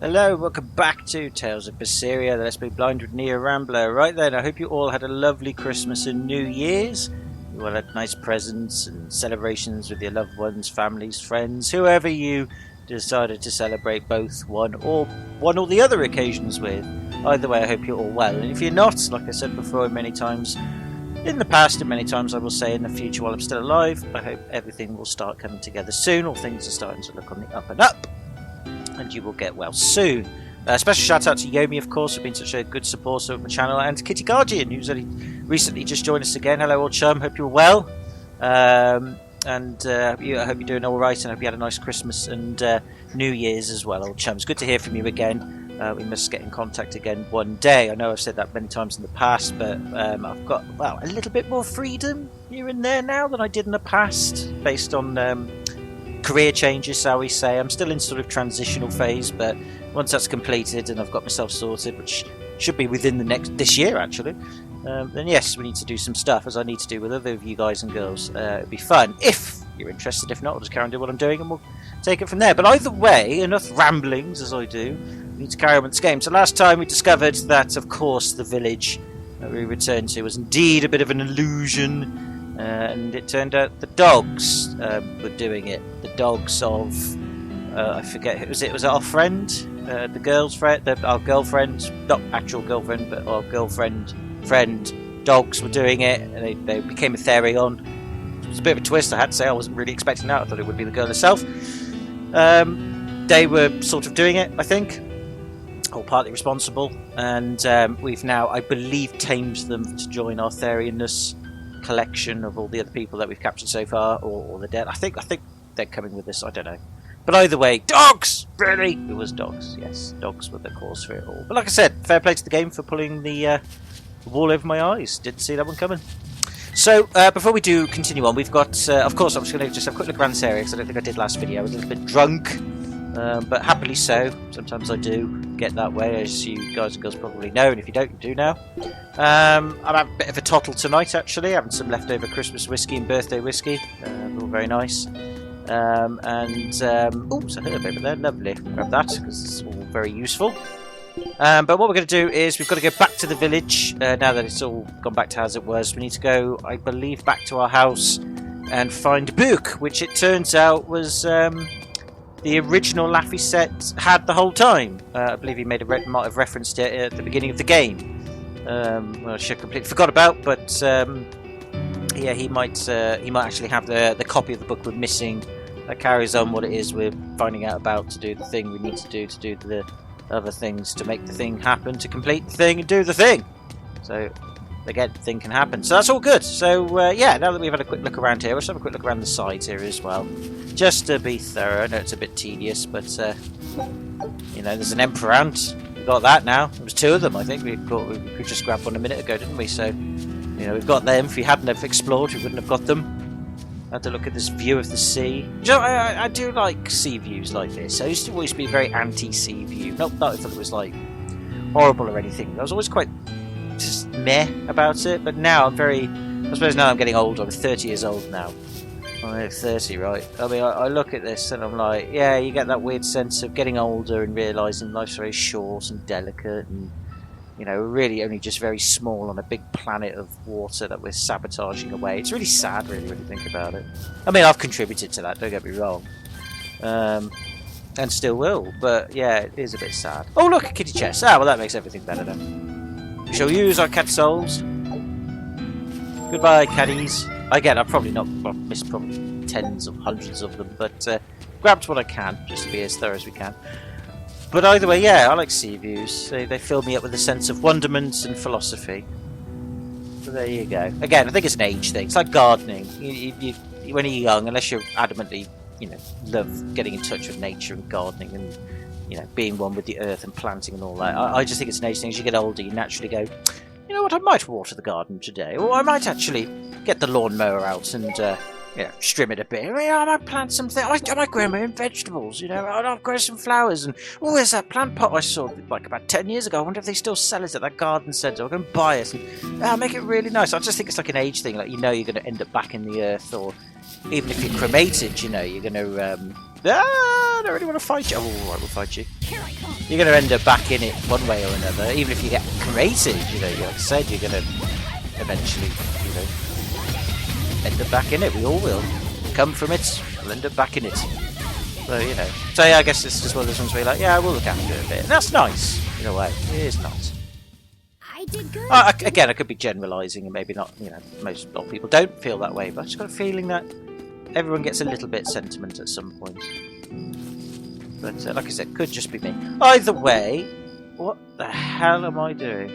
Hello, welcome back to Tales of Berseria, the Let's Be Blind with Neo Rambler. Right then, I hope you all had a lovely Christmas and New Year's. You all had nice presents and celebrations with your loved ones, families, friends, whoever you decided to celebrate both one or the other occasions with. Either way, I hope you're all well. And if you're not, like I said before many times in the past and many times I will say in the future while I'm still alive, I hope everything will start coming together soon. All things are starting to look on the up and up. And you will get well soon. Special shout out to Yomi, of course, who's been such a good supporter of my channel, and Kitty Guardian, who's only recently just joined us again. Hello, old chum. Hope you're well. I hope you're doing all right, and I hope you had a nice Christmas and New Year's as well, old chum. It's good to hear from you again. We must get in contact again one day. I know I've said that many times in the past, but I've got a little bit more freedom here and there now than I did in the past, based on career changes, shall we say. I'm still in sort of transitional phase, but once that's completed and I've got myself sorted, which should be within this year actually, then yes, we need to do some stuff, as I need to do with other of you guys and girls. It'd be fun if you're interested. If not, I'll just carry on doing what I'm doing and we'll take it from there. But either way, enough ramblings as I do, we need to carry on with this game. So last time we discovered that, of course, the village that we returned to was indeed a bit of an illusion. And it turned out the dogs were doing it. The dogs of I forget who was it. Was it our friend, the girl's friend, our girlfriend, not actual girlfriend, but our girlfriend friend. Dogs were doing it, and they became a Therion. It was a bit of a twist, I had to say. I wasn't really expecting that. I thought it would be the girl herself. They were sort of doing it, I think, or partly responsible, and we've now, I believe, tamed them to join our Therionness collection of all the other people that we've captured so far, or the dead. I think they're coming with us. I don't know, but either way, dogs. Really, it was dogs. Yes, dogs were the cause for it all. But like I said, fair play to the game for pulling the wall over my eyes. Didn't see that one coming. So before we do continue on, we've got of course I'm just going to have a quick look around this area, because I don't think I did last video. I was a little bit drunk, but happily so. Sometimes I do get that way, as you guys and girls probably know, and if you don't, you do now. I'm having a bit of a tottle tonight, actually, having some leftover Christmas whiskey and birthday whiskey, all very nice. Oops, I heard a bit of there, lovely. Grab that, because it's all very useful. But what we're going to do is we've got to go back to the village, now that it's all gone back to as it was. We need to go, I believe, back to our house and find Book, which it turns out was the original LAPHI set had the whole time. I believe he might have referenced it at the beginning of the game. Well, I should completely forgot about, but yeah, he might actually have the copy of the book we're missing that carries on what it is we're finding out about to do the thing we need to do the other things to make the thing happen, to complete the thing and do the thing. So again, the thing can happen. So that's all good. So yeah, now that we've had a quick look around here, let's have a quick look around the sides here as well, just to be thorough. I know it's a bit tedious, but you know, there's an emperor ant. We've got that now. There was two of them, I think. We could just grab one a minute ago, didn't we? So you know, we've got them. If we hadn't have explored, we wouldn't have got them. I had to look at this view of the sea. You know, I do like sea views like this. I used to always be very anti-sea view. Not that I thought it was like horrible or anything. I was always quite just meh about it. But now I'm I suppose now I'm getting older. I'm 30 years old now. I'm 30, right? I mean, I look at this and I'm like, yeah, you get that weird sense of getting older and realising life's very short and delicate, and you know, we're really only just very small on a big planet of water that we're sabotaging away. It's really sad, really, when you think about it. I mean, I've contributed to that, don't get me wrong. And still will, but yeah, it is a bit sad. Oh, look, a kitty chest. Ah, well, that makes everything better then. We shall use our cat souls. Goodbye, caddies. Again, I've missed probably tens of hundreds of them, but grabbed what I can, just to be as thorough as we can. But either way, yeah, I like sea views. They fill me up with a sense of wonderment and philosophy. So there you go. Again, I think it's an age thing. It's like gardening. When you're young, unless you're adamantly, you know, love getting in touch with nature and gardening and, you know, being one with the earth and planting and all that. I just think it's an age thing. As you get older, you naturally go, you know what, I might water the garden today. Or I might actually get the lawnmower out and strim it a bit. I might plant something. I might grow my own vegetables, I'll grow some flowers. And, there's that plant pot I saw like about 10 years ago. I wonder if they still sell it at that garden centre. I'll go and buy it and I'll make it really nice. I just think it's like an age thing. Like, you're going to end up back in the earth, or even if you're cremated, you're going to... I don't really want to fight you. Oh, I will fight you. You're going to end up back in it one way or another. Even if you get cremated, like I said, you're going to eventually, end up back in it. We all will. Come from it, we'll end up back in it. So, So, yeah, I guess it's just one of those ones where you're like, yeah, I will look after it a bit. And that's nice, in a way. It is nice. I did good. Again, I could be generalising, and maybe not, most old people don't feel that way, but I just got a feeling that everyone gets a little bit sentiment at some point. But, like I said, could just be me. Either way, what the hell am I doing?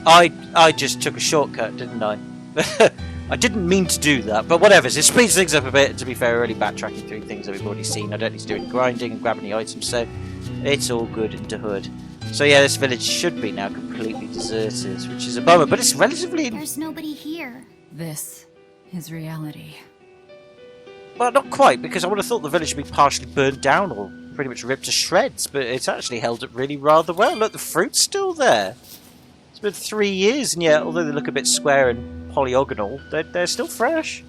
I just took a shortcut, didn't I? I didn't mean to do that, but whatever. It speeds things up a bit. To be fair, we're already backtracking through things that we've already seen. I don't need to do any grinding and grab any items, so it's all good into hood. So yeah, this village should be now completely deserted, which is a bummer, but it's relatively... There's nobody here. This is reality. Well, not quite, because I would have thought the village would be partially burned down or pretty much ripped to shreds, but it's actually held up really rather well. Look, the fruit's still there. It's been 3 years, and yet, although they look a bit square and polygonal, they're still fresh.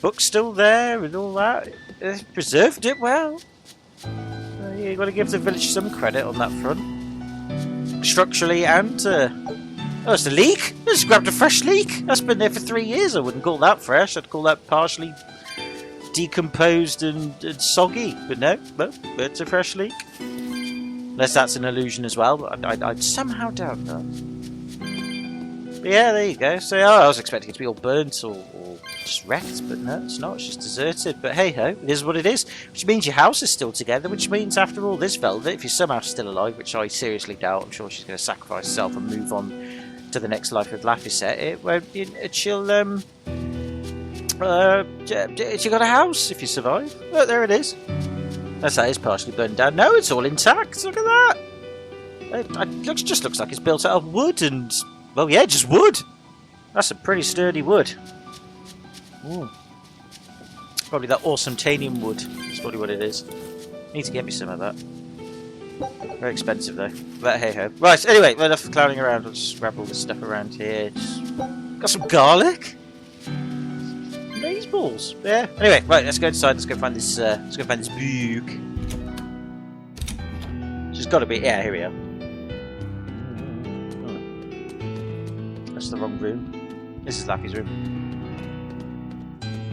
Book's still there and all that. They preserved it well. You've got to give the village some credit on that front. Structurally and... Oh, it's a leek! I just grabbed a fresh leek! That's been there for 3 years. I wouldn't call that fresh. I'd call that partially decomposed and soggy. But no, it's a fresh leek. Unless that's an illusion as well, but I'd somehow doubt that. But yeah, there you go. So I was expecting it to be all burnt or just wrecked, but no, it's not. It's just deserted. But hey ho, it is what it is. Which means your house is still together, which means after all this, Velvet, if you're somehow still alive, which I seriously doubt, I'm sure she's going to sacrifice herself and move on to the next life with LAPHI set. She'll got a house if you survive. Look, there it is. That is partially burned down. No, it's all intact. Look at that. It just looks like it's built out of wood and... Well, yeah, just wood. That's a pretty sturdy wood. Ooh. Probably that awesome tanium wood. That's probably what it is. Need to get me some of that. Very expensive, though. But hey-ho. Right, anyway, enough clowning around. I'll just grab all this stuff around here. Got some garlic. Maze balls. Yeah. Anyway, right, let's go inside. Let's go find this book. She's got to be... Yeah, here we are. That's the wrong room. This is LAPHI's room.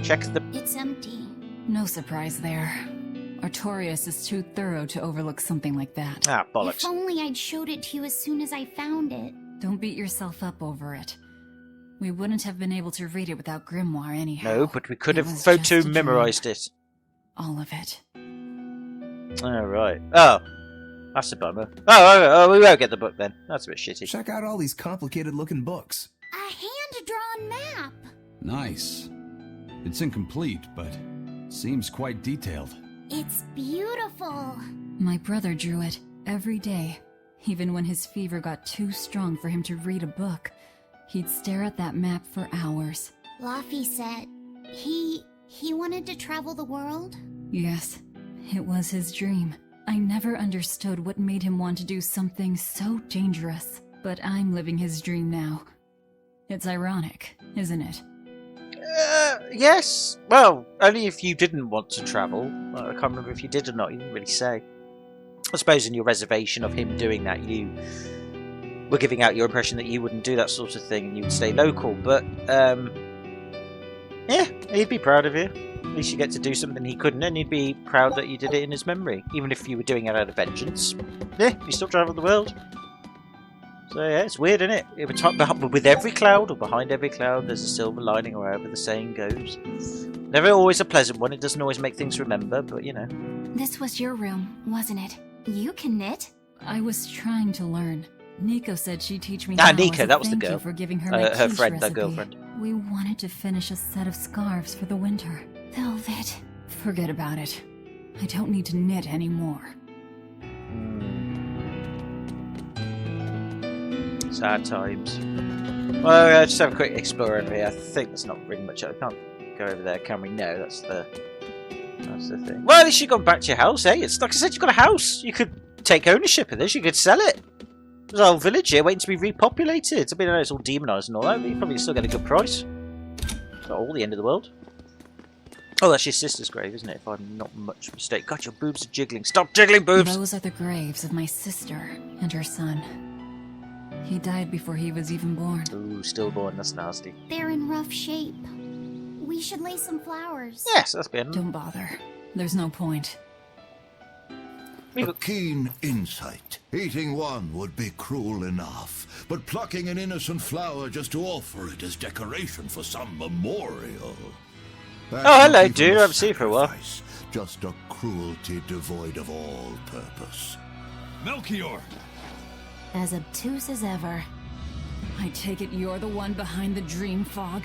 Check the... It's empty. No surprise there. Artorias is too thorough to overlook something like that. Ah, bollocks. If only I'd showed it to you as soon as I found it. Don't beat yourself up over it. We wouldn't have been able to read it without Grimoire anyhow. No, but we could have photo-memorized it. All of it. Oh, right. Oh. That's a bummer. Oh, we won't get the book then. That's a bit shitty. Check out all these complicated-looking books. A hand-drawn map! Nice. It's incomplete, but seems quite detailed. It's beautiful. My brother drew it every day. Even when his fever got too strong for him to read a book, he'd stare at that map for hours. LAPHI said he wanted to travel the world? Yes, it was his dream. I never understood what made him want to do something so dangerous. But I'm living his dream now. It's ironic, isn't it? Yes. Well, only if you didn't want to travel. I can't remember if you did or not. You didn't really say. I suppose in your reservation of him doing that, you were giving out your impression that you wouldn't do that sort of thing and you would stay local. But, yeah, he'd be proud of you. At least you get to do something he couldn't, and he'd be proud that you did it in his memory. Even if you were doing it out of vengeance. Yeah, you still travel the world. So yeah, it's weird, isn't it? But with every cloud, or behind every cloud, there's a silver lining, or however the saying goes. Never always a pleasant one. It doesn't always make things remember, but you know. This was your room, wasn't it? You can knit. I was trying to learn. Nico said she'd teach me how. Nico, that was the girl. For giving her, my her friend, recipe. that girlfriend. We wanted to finish a set of scarves for the winter. Velvet. Forget about it. I don't need to knit anymore. Sad times. Well, just have a quick explore over here. I think there's not really much. I can't go over there, can we? No, that's the thing. Well, at least you've gone back to your house, eh? It's like I said, you've got a house. You could take ownership of this. You could sell it. There's a whole village here waiting to be repopulated. I mean, I know it's all demonised and all that, but you probably still get a good price. It's not all the end of the world. Oh, that's your sister's grave, isn't it? If I'm not much mistaken. God, your boobs are jiggling. Stop jiggling, boobs! Those are the graves of my sister and her son. He died before he was even born. Ooh, stillborn. That's nasty. They're in rough shape. We should lay some flowers. Yes, that's good. Don't bother. There's no point. A keen insight. Eating one would be cruel enough, but plucking an innocent flower just to offer it as decoration for some memorial. Oh, hello, dude. I haven't seen you for a while. Just a cruelty devoid of all purpose. Melchior! As obtuse as ever. I take it you're the one behind the dream fog.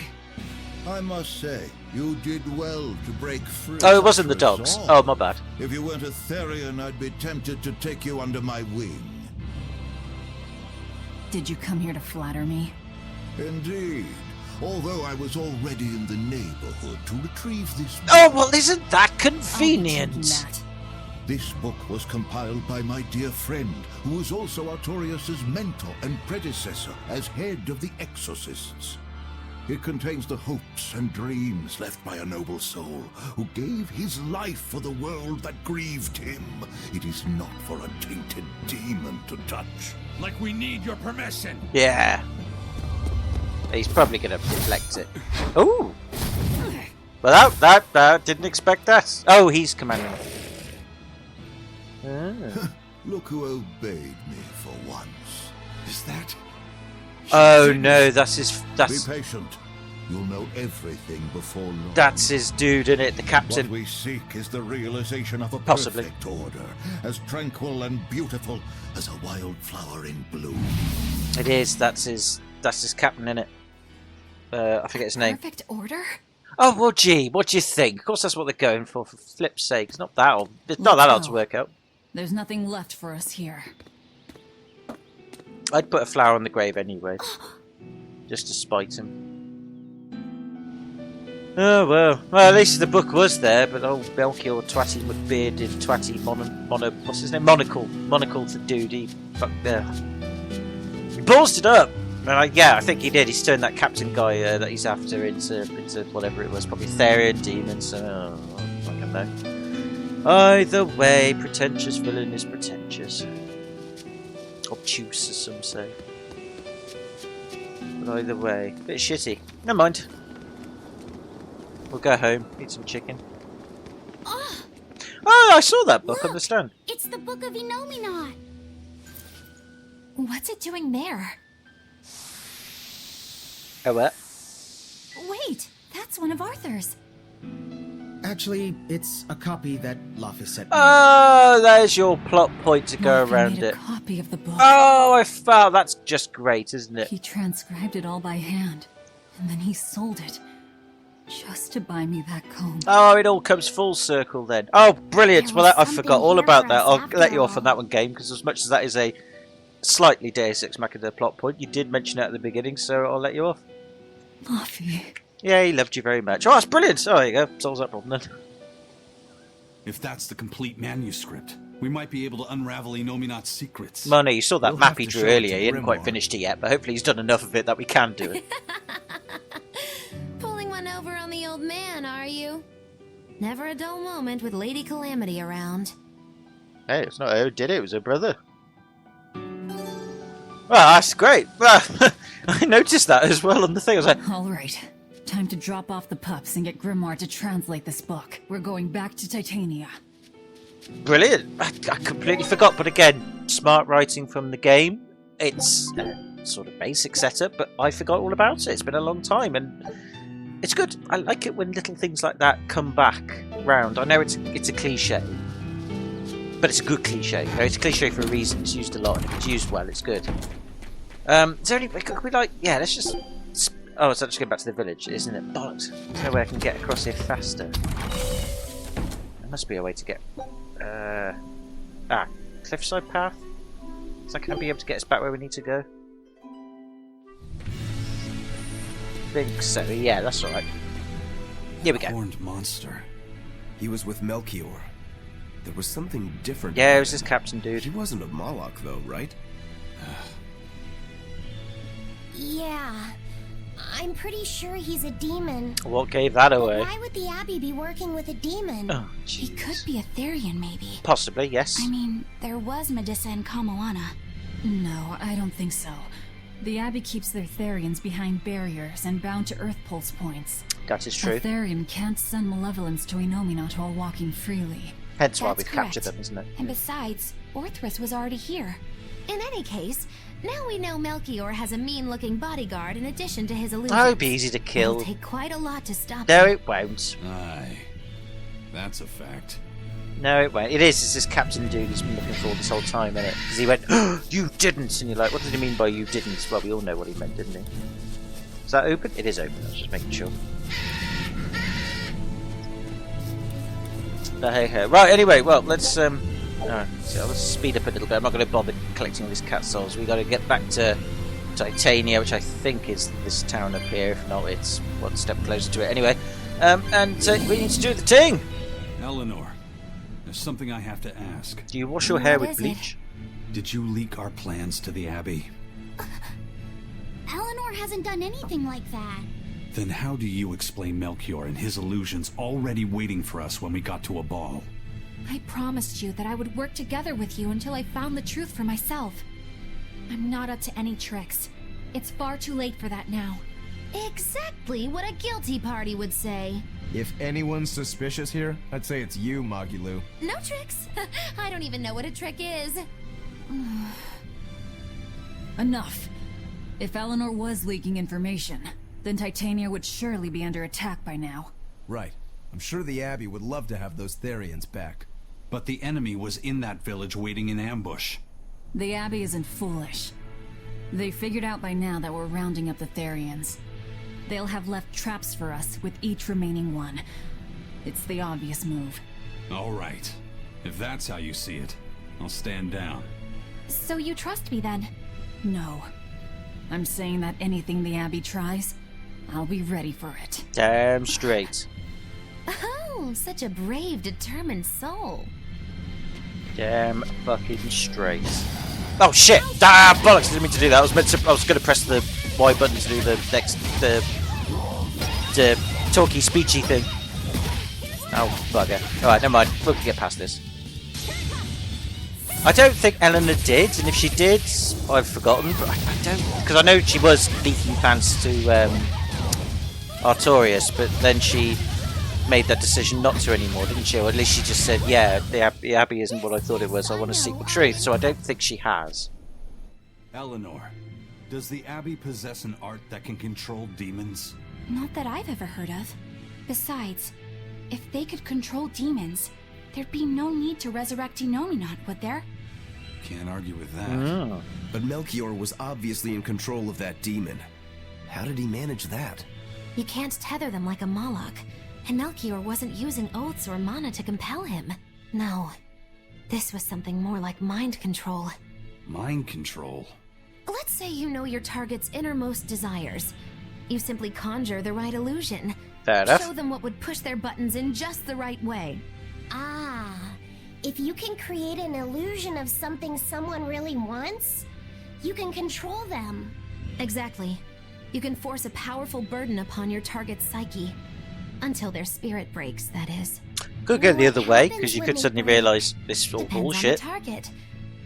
I must say, you did well to break free. Oh, it wasn't the dogs. Oh, my bad. If you weren't a Therian, I'd be tempted to take you under my wing. Did you come here to flatter me? Indeed. Although I was already in the neighborhood to retrieve this book. Oh, well, isn't that I'll convenient? be taking that. This book was compiled by my dear friend, who was also Artorias' mentor and predecessor as head of the Exorcists. It contains the hopes and dreams left by a noble soul who gave his life for the world that grieved him. It is not for a tainted demon to touch. Like we need your permission. Yeah. He's probably going to deflect it. Ooh. Well, that didn't expect that. Oh, he's commanding. Look who obeyed me for once. Is that? Oh no, that's his. That's Be patient. You'll know everything before long. that's his dude, isn't it? The What captain. we seek is the realization of a Possibly. perfect order, as tranquil and beautiful as a wildflower in bloom. It is. That's his captain, isn't it? I forget his name. Perfect order? Oh well, gee, what do you think? Of course, that's what they're going for. For flip's sake, it's not that hard. It's not that hard to work out. There's nothing left for us here. I'd put a flower on the grave anyway, just to spite him. Oh well, at least the book was there. But old Melchior Twatty McBearded Twatty what's his name? Monocle the dude. He ballsed it up. And I think he did. He's turned that captain guy that he's after into whatever it was, probably Therian demon. So I don't know. Either way, pretentious villain is pretentious. Obtuse, as some say. But either way, bit shitty. Never mind. We'll go home, eat some chicken. Oh, Oh, I saw that book on Look! the stand. it's the Book of Enominat. What's it doing there? Oh, what? Wait, that's one of Arthur's. Actually, it's a copy that LAPHI sent me. Oh, there's your plot point to go Martha around made it. a copy of the book. Oh, I found that's just great, isn't it? He transcribed it all by hand, and then he sold it just to buy me that comb. Oh, it all comes full circle then. Oh, brilliant. There Well, was I forgot something all here about for that. us I'll after let you off on all. that one, game, because as much as that is a slightly Deus Ex Machina plot point, you did mention it at the beginning, so I'll let you off. LAPHI. Yeah, he loved you very much. Oh, that's brilliant. Oh, there you go. Solves that problem then. If that's the complete manuscript, we might be able to unravel Enominat's secrets. Well, no, you saw that We'll map have he to drew show it earlier. to He hadn't quite Grimoire. finished it yet, but hopefully he's done enough of it that we can do it. Pulling one over on the old man, are you? Never a dull moment with Lady Calamity around. Hey, it's not her who did it. It was her brother. Well, that's great. Well, I noticed that as well on the thing. I was like, All right, time to drop off the pups and get Grimoire to translate this book. We're going back to Titania. brilliant. I completely forgot, but again, smart writing from the game. It's a sort of basic setup, but I forgot all about it. It's been a long time, and it's good. I like it when little things like that come back round. I know it's a cliche, but it's a good cliche. You know, it's a cliche for a reason. It's used a lot, and if it's used well, it's good. Is there any way could we yeah, let's just... Oh, it's just going back to the village, isn't it? Bollocks. There's no way I can get across here faster. There must be a way to get... cliffside path? Is that going to be able to get us back where we need to go? think so. Yeah, that's alright. Here we go. Horned monster. He was with Melchior. There was something different. Yeah, it was this captain dude. He wasn't a Moloch, though, right? Yeah. I'm pretty sure he's a demon. What gave that But away? why would the Abbey be working with a demon? Oh, He jeez. could be a Therian, maybe. Possibly, yes. I mean, there was Medusa and Kamoana. No, I don't think so. The Abbey keeps their Therians behind barriers and bound to Earth pulse points. That is A true. Therian can't send malevolence to Inominat while walking freely. Hence why That's we've captured correct. them, isn't it? And besides, Orthrus was already here. In any case, now we know Melchior has a mean-looking bodyguard in addition to his illusions. Oh, it'd be easy to It'll kill. take quite a lot to stop No, him. it won't. Aye. That's a fact. No, it won't. It is. It's this captain dude he's been looking for this whole time, isn't it? Because he went, oh, you didn't! And you're like, what did he mean by you didn't? Well, we all know what he meant, didn't he? Is that open? It is open. I was just making sure. But hey ho. Right, anyway, well, let's so let's speed up a little bit. I'm not going to bother collecting all these cat souls. We've got to get back to Titania, which I think is this town up here. If not, it's one step closer to it. Anyway, and we need to do the thing! Eleanor, there's something I have to ask. Do you wash your hair What with is it? bleach? Did you leak our plans to the Abbey? Eleanor hasn't done anything like that. Then how do you explain Melchior and his illusions already waiting for us when we got to a ball? I promised you that I would work together with you until I found the truth for myself. I'm not up to any tricks. It's far too late for that now. Exactly what a guilty party would say. If anyone's suspicious here, I'd say it's you, Magilu. No tricks? I don't even know what a trick is. Enough. If Eleanor was leaking information, then Titania would surely be under attack by now. Right. I'm sure the Abbey would love to have those Therians back. But the enemy was in that village waiting in ambush. The Abbey isn't foolish. They figured out by now that we're rounding up the Therians. They'll have left traps for us with each remaining one. It's the obvious move. All right. If that's how you see it, I'll stand down. So you trust me then? No. I'm saying that anything the Abbey tries, I'll be ready for it. Damn straight. Oh, such a brave, determined soul. Damn fucking straight. Oh shit! Ah, bollocks! I didn't mean to do that. I was going to press the Y button to do the next the talky speechy thing. Oh bugger! All right, never mind. We can get past this. I don't think Eleanor did, and if she did, I've forgotten. But I don't, because I know she was leaking plans to Artorias, but then she made that decision not to anymore, didn't she? Or at least she just said, yeah, the Abbey isn't what I thought it was. I want to seek the truth. So I don't think she has. Eleanor, does the Abbey possess an art that can control demons? Not that I've ever heard of. Besides, if they could control demons, there'd be no need to resurrect Inominat, would there? Can't argue with that. But Melchior was obviously in control of that demon. How did he manage that? You can't tether them like a Moloch, and Melchior wasn't using oaths or mana to compel him. No, this was something more like mind control. Mind control? Let's say you know your target's innermost desires. You simply conjure the right illusion. Fair enough. Show them what would push their buttons in just the right way. Ah, if you can create an illusion of something someone really wants, you can control them. Exactly. You can force a powerful burden upon your target's psyche. Until their spirit breaks, that is. Could go the other way, happens because you when could they suddenly break? realise this is all Depends bullshit. on the target.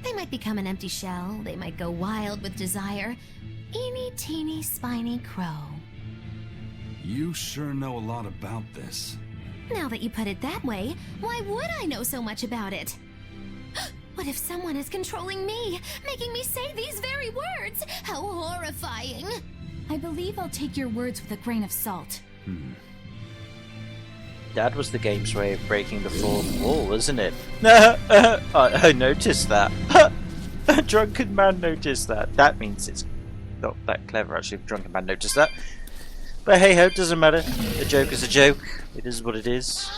They might become an empty shell, they might go wild with desire. Eeny teeny spiny crow. You sure know a lot about this. Now that you put it that way, why would I know so much about it? What if someone is controlling me, making me say these very words? How horrifying! I believe I'll take your words with a grain of salt. That was the game's way of breaking the fourth wall, isn't it? I noticed that. A drunken man noticed that. That means it's not that clever, actually, if a drunken man noticed that. But hey ho, it doesn't matter. A joke is a joke. It is what it is.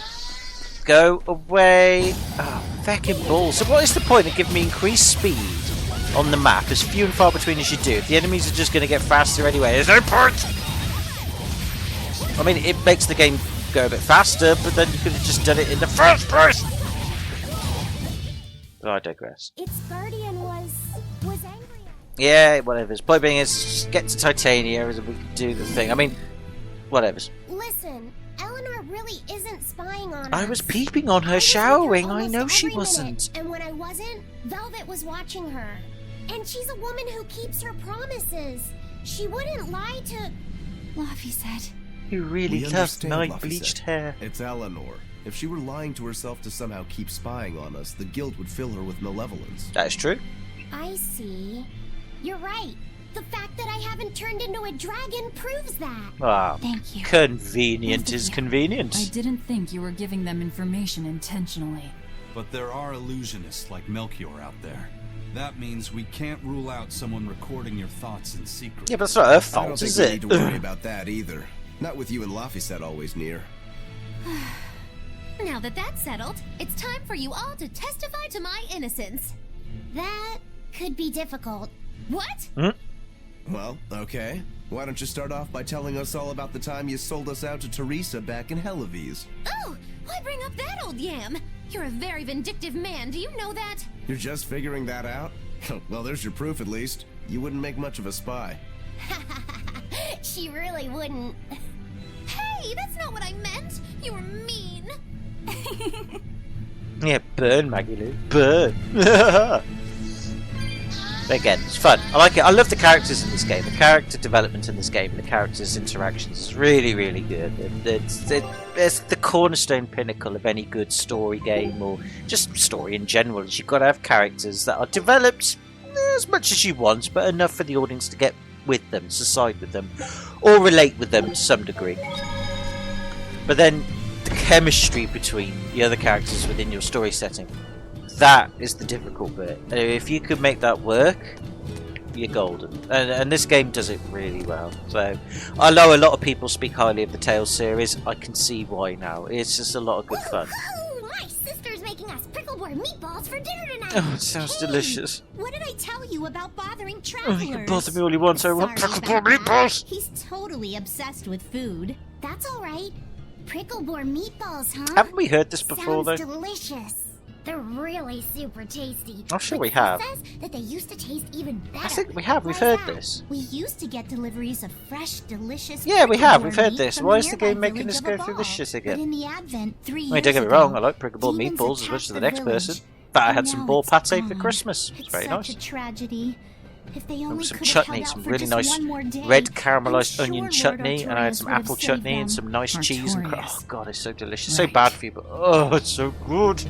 Go away. Oh, fucking balls. So what is the point of giving me increased speed on the map, as few and far between as you do? If the enemies are just going to get faster anyway, there's no point! I mean, it makes the game go a bit faster, but then you could have just done it in the first place. But I digress. Its guardian was angry. Yeah, whatever's. Point being is, just get to Titania and we can do the thing. I mean, whatever's. Listen, Eleanor really isn't spying on us. I was peeping on her showering. I know she every wasn't. minute, and when I wasn't, Velvet was watching her. And she's a woman who keeps her promises. She wouldn't lie to... LAPHI said. You really We love understand, night LAPHI bleached said. hair. It's Eleanor. If she were lying to herself to somehow keep spying on us, the guilt would fill her with malevolence. That is true. I see. You're right. The fact that I haven't turned into a dragon proves that. Ah, Thank you. convenient Both of is you. convenient. I didn't think you were giving them information intentionally. But there are illusionists like Melchior out there. That means we can't rule out someone recording your thoughts in secret. Yeah, but it's not her I don't fault, think is we it? need to worry about that either. Not with you and LAPHI said always near. Now that that's settled, it's time for you all to testify to my innocence. That could be difficult. What? Well, okay. Why don't you start off by telling us all about the time you sold us out to Teresa back in Helives? Oh, why bring up that old yam? You're a very vindictive man, do you know that? You're just figuring that out? Well, there's your proof at least. You wouldn't make much of a spy. She really wouldn't. Hey, that's not what I meant. You were mean. Yeah, burn, Maggie Lou. Burn. Again, it's fun. I like it. I love the characters in this game. The character development in this game and the characters' interactions is really, really good. And it's the cornerstone pinnacle of any good story game or just story in general. Is you've got to have characters that are developed as much as you want, but enough for the audience to get with them, to side with them, or relate with them to some degree. But then the chemistry between the other characters within your story setting, that is the difficult bit. If you could make that work, you're golden. And this game does it really well. So I know a lot of people speak highly of the Tales series. I can see why now. It's just a lot of good fun. Ooh, my sister's making us pickleboard meatballs for dinner tonight. Oh, it sounds delicious. What did I tell you about bothering Oh, travelers? you can bother me all you want. I want Sorry pickleball about that. meatballs. He's totally obsessed with food. That's all right. Prickleboard meatballs, huh? Haven't we heard this before, Sounds though? delicious. They're really super tasty. I'm sure But we he have. says that they used to taste even better. I think we have. We've Why's heard that? this. We used to get deliveries of fresh, delicious. Yeah, we have. We've prickleboard heard meat this. from Why is the nearby game making village us of go a through this ball. shit again? But in the Advent 3 I mean, years don't get me ago, wrong, I like pickleball demons meatballs as much as the attacked next village. person. But I had And some now ball it's pate for gone. Christmas. It's It's very such nice. a tragedy. If they only Some could have chutney, held out some for really just nice one more day, red I'm caramelized sure onion Lord chutney, and I had Artorias some would have apple saved chutney and them. some nice cheese and Artorias. oh god, it's so delicious. So Right. bad for you, but oh, it's so good.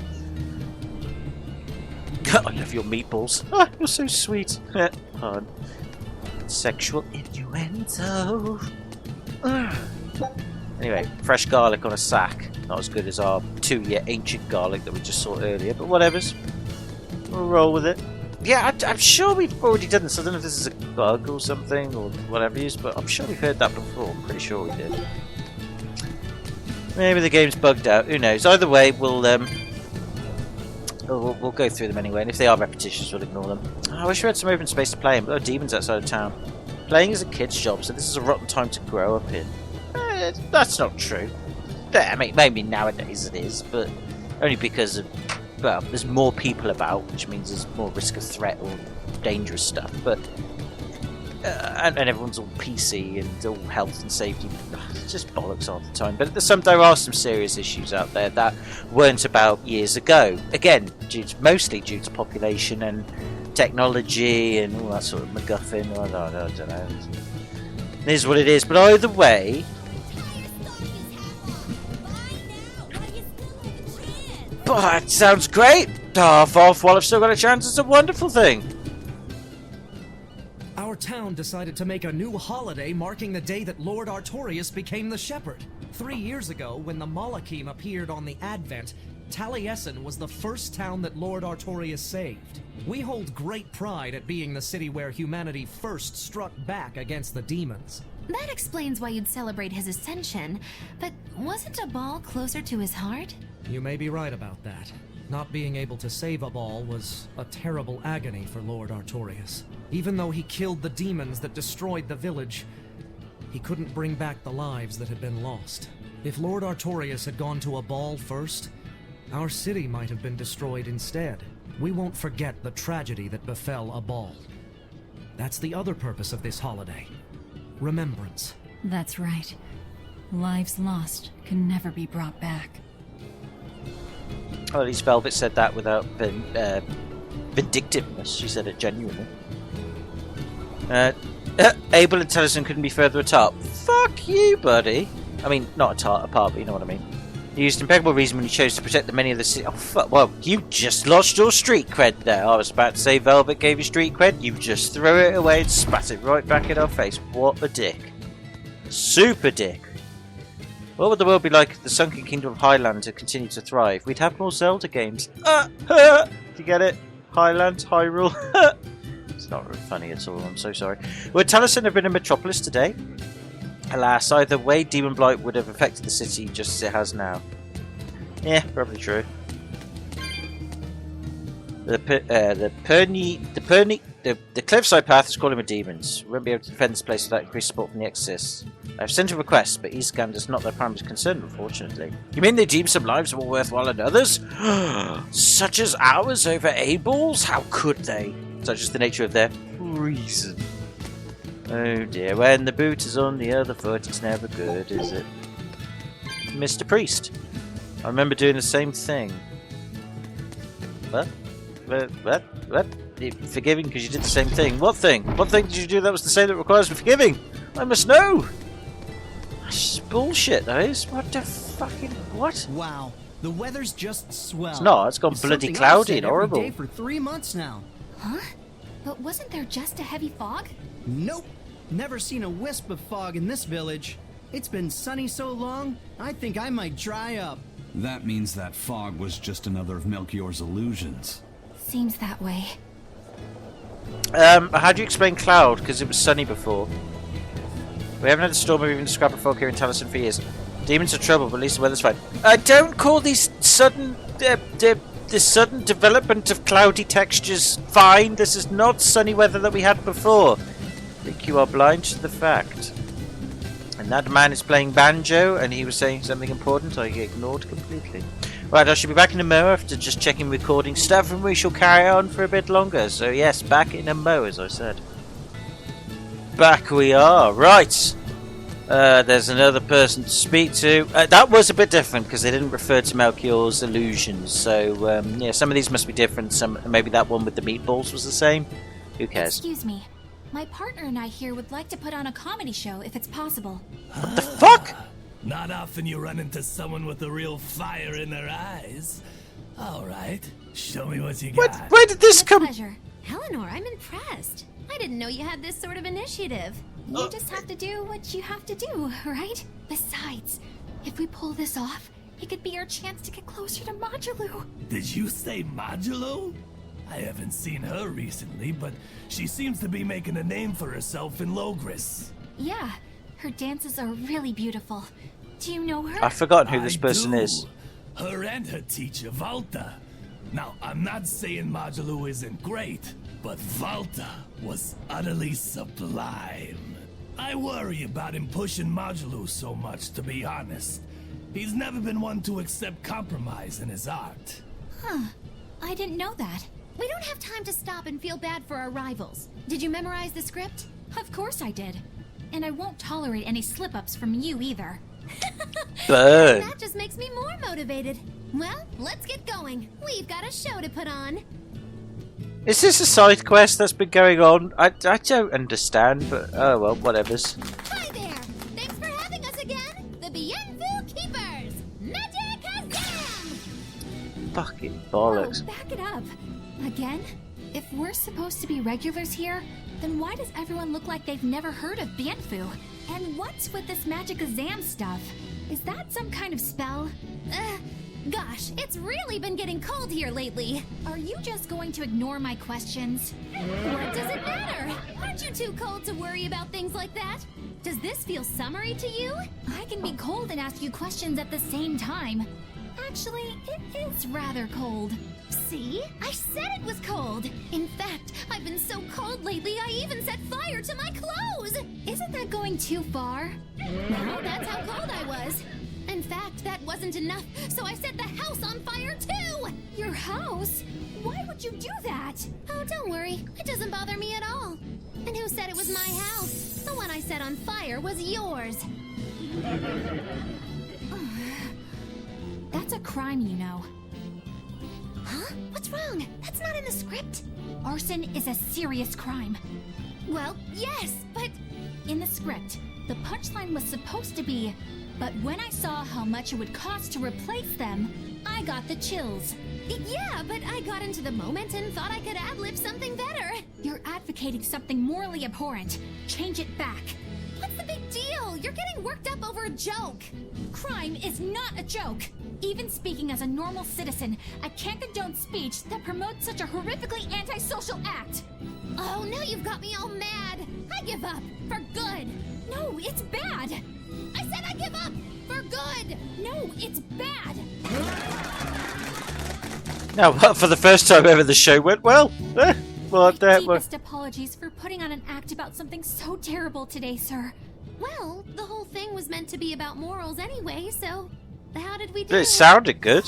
I love your meatballs. Ah, you're so sweet. Pardon. Sexual innuendo. Anyway, fresh garlic on a sack. Not as good as our 2-year ancient garlic that we just saw earlier, but whatever's. We'll roll with it. Yeah, I'm sure we've already done this. I don't know if this is a bug or something or whatever it is, but I'm sure we've heard that before. I'm pretty sure we did. Maybe the game's bugged out. Who knows? Either way, we'll go through them anyway, and if they are repetitious, we'll ignore them. Oh, I wish we had some open space to play in, but there are demons outside of town. Playing is a kid's job, so this is a rotten time to grow up in. That's not true. I mean, maybe nowadays it is, but only because of, well, there's more people about, which means there's more risk of threat or dangerous stuff, but and everyone's all PC and all health and safety. It's just bollocks all the time. But there are some serious issues out there that weren't about years ago. Again, mostly due to population and technology and all that sort of MacGuffin. I don't know. It is what it is. But either way, but that sounds great. Half off while I've still got a chance. It's a wonderful thing. Our town decided to make a new holiday marking the day that Lord Artorias became the Shepherd. 3 years ago, when the Malachim appeared on the Advent, Taliesin was the first town that Lord Artorias saved. We hold great pride at being the city where humanity first struck back against the demons. That explains why you'd celebrate his ascension, but wasn't a ball closer to his heart? You may be right about that. Not being able to save a ball was a terrible agony for Lord Artorias. Even though he killed the demons that destroyed the village, he couldn't bring back the lives that had been lost. If Lord Artorias had gone to a ball first, our city might have been destroyed instead. We won't forget the tragedy that befell a ball. That's the other purpose of this holiday. Remembrance. That's right. Lives lost can never be brought back. Well, at least Velvet said that without vindictiveness. She said it genuinely. Abel and Tennyson couldn't be further apart. Fuck you, buddy. I mean, not apart, but you know what I mean. He used impeccable reason when he chose to protect the many of the city. Oh, fuck. Well, you just lost your street cred there. I was about to say Velvet gave you street cred. You just threw it away and spat it right back in our face. What a dick. Super dick. What would the world be like if the sunken kingdom of Highland had continued to thrive? We'd have more Zelda games. Do you get it? Highland, Hyrule. It's not really funny at all, I'm so sorry. Would Taliesin have been in Metropolis today? Alas, either way, Demon Blight would have affected the city just as it has now. Yeah, probably true. The cliffside path is calling with demons. We won't be able to defend this place without increased support from the Exorcists. I've sent a request, but Eastgand is not their primary concern, unfortunately. You mean they deem some lives more worthwhile than others? Such as ours over Abel's? How could they? Such is the nature of their reason. Oh dear, when the boot is on the other foot, it's never good, is it? Mr. Priest. I remember doing the same thing. What? What? You're forgiving because you did the same thing. What thing? What thing did you do that was the same that requires forgiving? I must know! That's bullshit, that is. What the fucking... What? Wow, the weather's just swell. It's not, it's gone bloody cloudy and horrible. Every day for 3 months now. Huh? But wasn't there just a heavy fog? Nope. Never seen a wisp of fog in this village. It's been sunny so long, I think I might dry up. That means that fog was just another of Melchior's illusions. Seems that way. How do you explain cloud? Because it was sunny before. We haven't had a storm or even a scrap of fog here in Taliesin for years. Demons are trouble, but at least the weather's fine. Don't call these sudden... this sudden development of cloudy textures fine. This is not sunny weather that we had before. I think you are blind to the fact. And that man is playing banjo, and he was saying something important I ignored completely. Right, I should be back in a mo after just checking recording stuff, and we shall carry on for a bit longer. So yes, back in a mo, as I said. Back we are. Right. There's another person to speak to. That was a bit different because they didn't refer to Melchior's illusions. So yeah, some of these must be different. Some maybe that one with the meatballs was the same. Who cares? Excuse me. My partner and I here would like to put on a comedy show if it's possible. What the fuck? Not often you run into someone with a real fire in their eyes. All right, show me what you got. Where did this come? Pleasure. Eleanor, I'm impressed. I didn't know you had this sort of initiative. You just have to do what you have to do, right? Besides, if we pull this off, it could be our chance to get closer to Modulu. Did you say Modulu? I haven't seen her recently, but she seems to be making a name for herself in Logris. Yeah, her dances are really beautiful. Do you know her? I've forgotten who this person is. Her and her teacher, Valta. Now, I'm not saying Modulu isn't great, but Valta was utterly sublime. I worry about him pushing Modulu so much, to be honest. He's never been one to accept compromise in his art. Huh. I didn't know that. We don't have time to stop and feel bad for our rivals. Did you memorize the script? Of course I did. And I won't tolerate any slip-ups from you either. Burn. That just makes me more motivated. Well, let's get going. We've got a show to put on. Is this a side quest that's been going on? I don't understand, but oh well, whatever's. Hi there! Thanks for having us again! The Bienvu Keepers! Magic Hazam! Fucking bollocks. Oh, back it up. Again? If we're supposed to be regulars here, then why does everyone look like they've never heard of Bienfu? And what's with this Magic Azam stuff? Is that some kind of spell? Gosh, it's really been getting cold here lately. Are you just going to ignore my questions? What does it matter? Aren't you too cold to worry about things like that? Does this feel summery to you? I can be cold and ask you questions at the same time. Actually, it is rather cold. See? I said it was cold. In fact, I've been so cold lately, I even set fire to my clothes. Isn't that going too far? No, that's how cold I was. In fact, that wasn't enough, so I set the house on fire too! Your house? Why would you do that? Oh, don't worry. It doesn't bother me at all. And who said it was my house? The one I set on fire was yours. That's a crime, you know. Huh? What's wrong? That's not in the script. Arson is a serious crime. Well, yes, but... In the script, the punchline was supposed to be, but when I saw how much it would cost to replace them, I got the chills. Yeah, but I got into the moment and thought I could ad-lib something better. You're advocating something morally abhorrent. Change it back. What's the big deal? You're getting worked up over a joke. Crime is not a joke. Even speaking as a normal citizen, I can't condone speech that promotes such a horrifically antisocial act. Oh, now you've got me all mad. I give up. For good. No, it's bad. I said I give up. For good. No, it's bad. Now, for the first time ever, the show went well. Deepest apologies for putting on an act about something so terrible today, sir. Well, the whole thing was meant to be about morals anyway, so how did we do? It sounded good.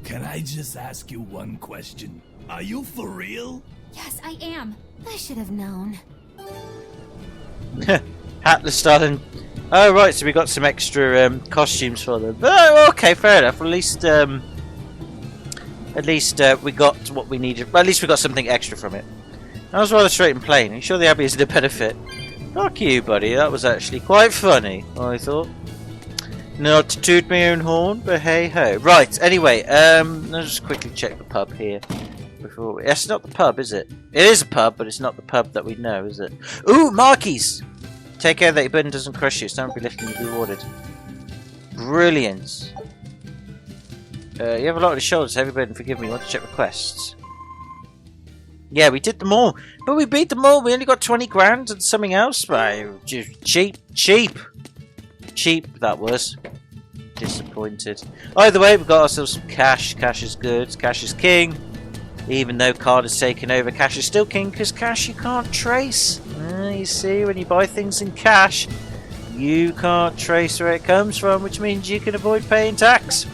Can I just ask you one question? Are you for real? Yes, I am. I should have known. Hatless darling. Oh right, so we got some extra costumes for them. Oh, okay, fair enough. At least we got what we needed. Well, at least we got something extra from it. That was rather straight and plain. Are you sure the Abbey isn't a benefit? Fuck you, buddy. That was actually quite funny, I thought. Not to toot my own horn, but hey ho. Right, anyway, let's just quickly check the pub here. It's not the pub, is it? It is a pub, but it's not the pub that we know, is it? Ooh, markies! Take care that your burden doesn't crush you. Don't be lifting to be rewarded. Brilliant. You have a lot on your shoulders. Heavy burden, forgive me. Want to check requests? Yeah, we did them all. But we beat them all. We only got 20 grand and something else. Cheap. Cheap, that was. Disappointed. Either way, we've got ourselves some cash. Cash is good. Cash is king. Even though card has taken over, cash is still king because cash you can't trace. You see, when you buy things in cash, you can't trace where it comes from, which means you can avoid paying tax.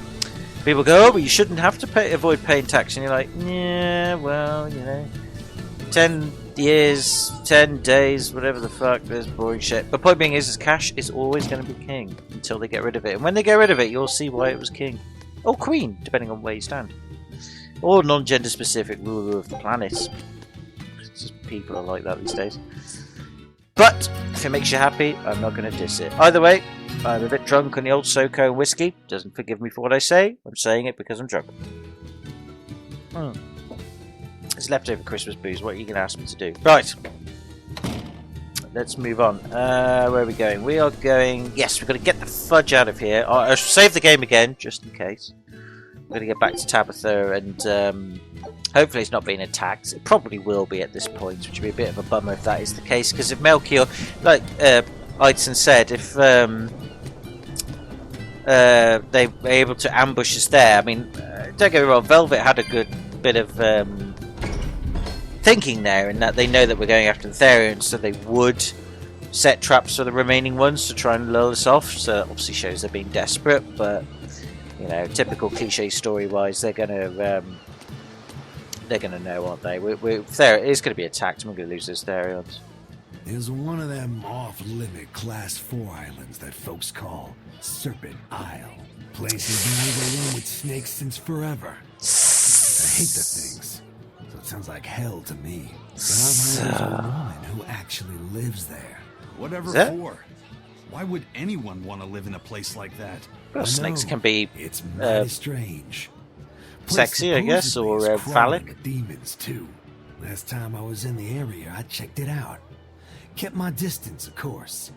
People go, oh, but you shouldn't have to avoid paying tax. And you're like, yeah, well, you know, 10 years, 10 days, whatever the fuck, there's boring shit. But point being is cash is always going to be king until they get rid of it. And when they get rid of it, you'll see why it was king. Or queen, depending on where you stand. Or non-gender specific ruler of the planet. Just people are like that these days. But if it makes you happy, I'm not going to diss it. Either way, I'm a bit drunk on the old SoCo and whiskey. Doesn't forgive me for what I say. I'm saying it because I'm drunk. It's leftover Christmas booze. What are you going to ask me to do? Right. Let's move on. Where are we going? We are going... Yes, we've got to get the fudge out of here. I'll save the game again, just in case. We're going to get back to Tabitha and... hopefully it's not being attacked. It probably will be at this point, which would be a bit of a bummer if that is the case. Because if Melchior, like Eidson said, if they were able to ambush us there, I mean, don't get me wrong, Velvet had a good bit of thinking there, in that they know that we're going after the Therians, so they would set traps for the remaining ones to try and lull us off. So that obviously shows they're being desperate, but you know, typical cliche story-wise, they're gonna know, aren't they? It is going to be attacked, and we're going to lose those Therians. There's one of them off-limit Class 4 islands that folks call Serpent Isle. Places been overrun with snakes since forever. I hate the things, so it sounds like hell to me. But I've heard of a woman who actually lives there. Whatever for? Why would anyone want to live in a place like that? Well, snakes can be it's mighty strange. Sexy, I guess, or phallic. Demons too. Last time I was in the area, I checked it out. Kept my distance, of course.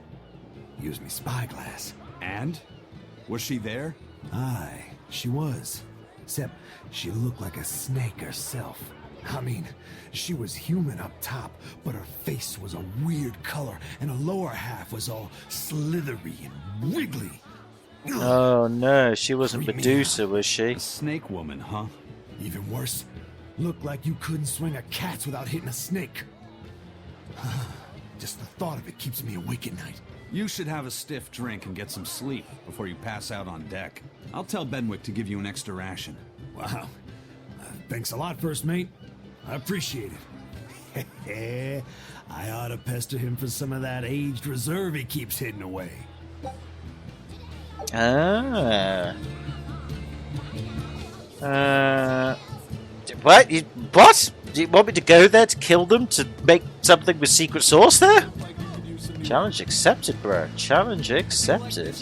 Used me spyglass. And? Was she there? Aye, she was. Except she looked like a snake herself. I mean, she was human up top, but her face was a weird color, and her lower half was all slithery and wiggly. Oh no, she wasn't Medusa, was she? A snake woman, huh? Even worse, Looked like you couldn't swing a cat without hitting a snake. Just the thought of it keeps me awake at night. You should have a stiff drink and get some sleep before you pass out on deck. I'll tell Benwick to give you an extra ration. Wow. Thanks a lot, First Mate. I appreciate it. I ought to pester him for some of that aged reserve he keeps hidden away. What? What? Do you want me to go there to kill them to make something with secret sauce there? Challenge accepted, bro. Challenge accepted.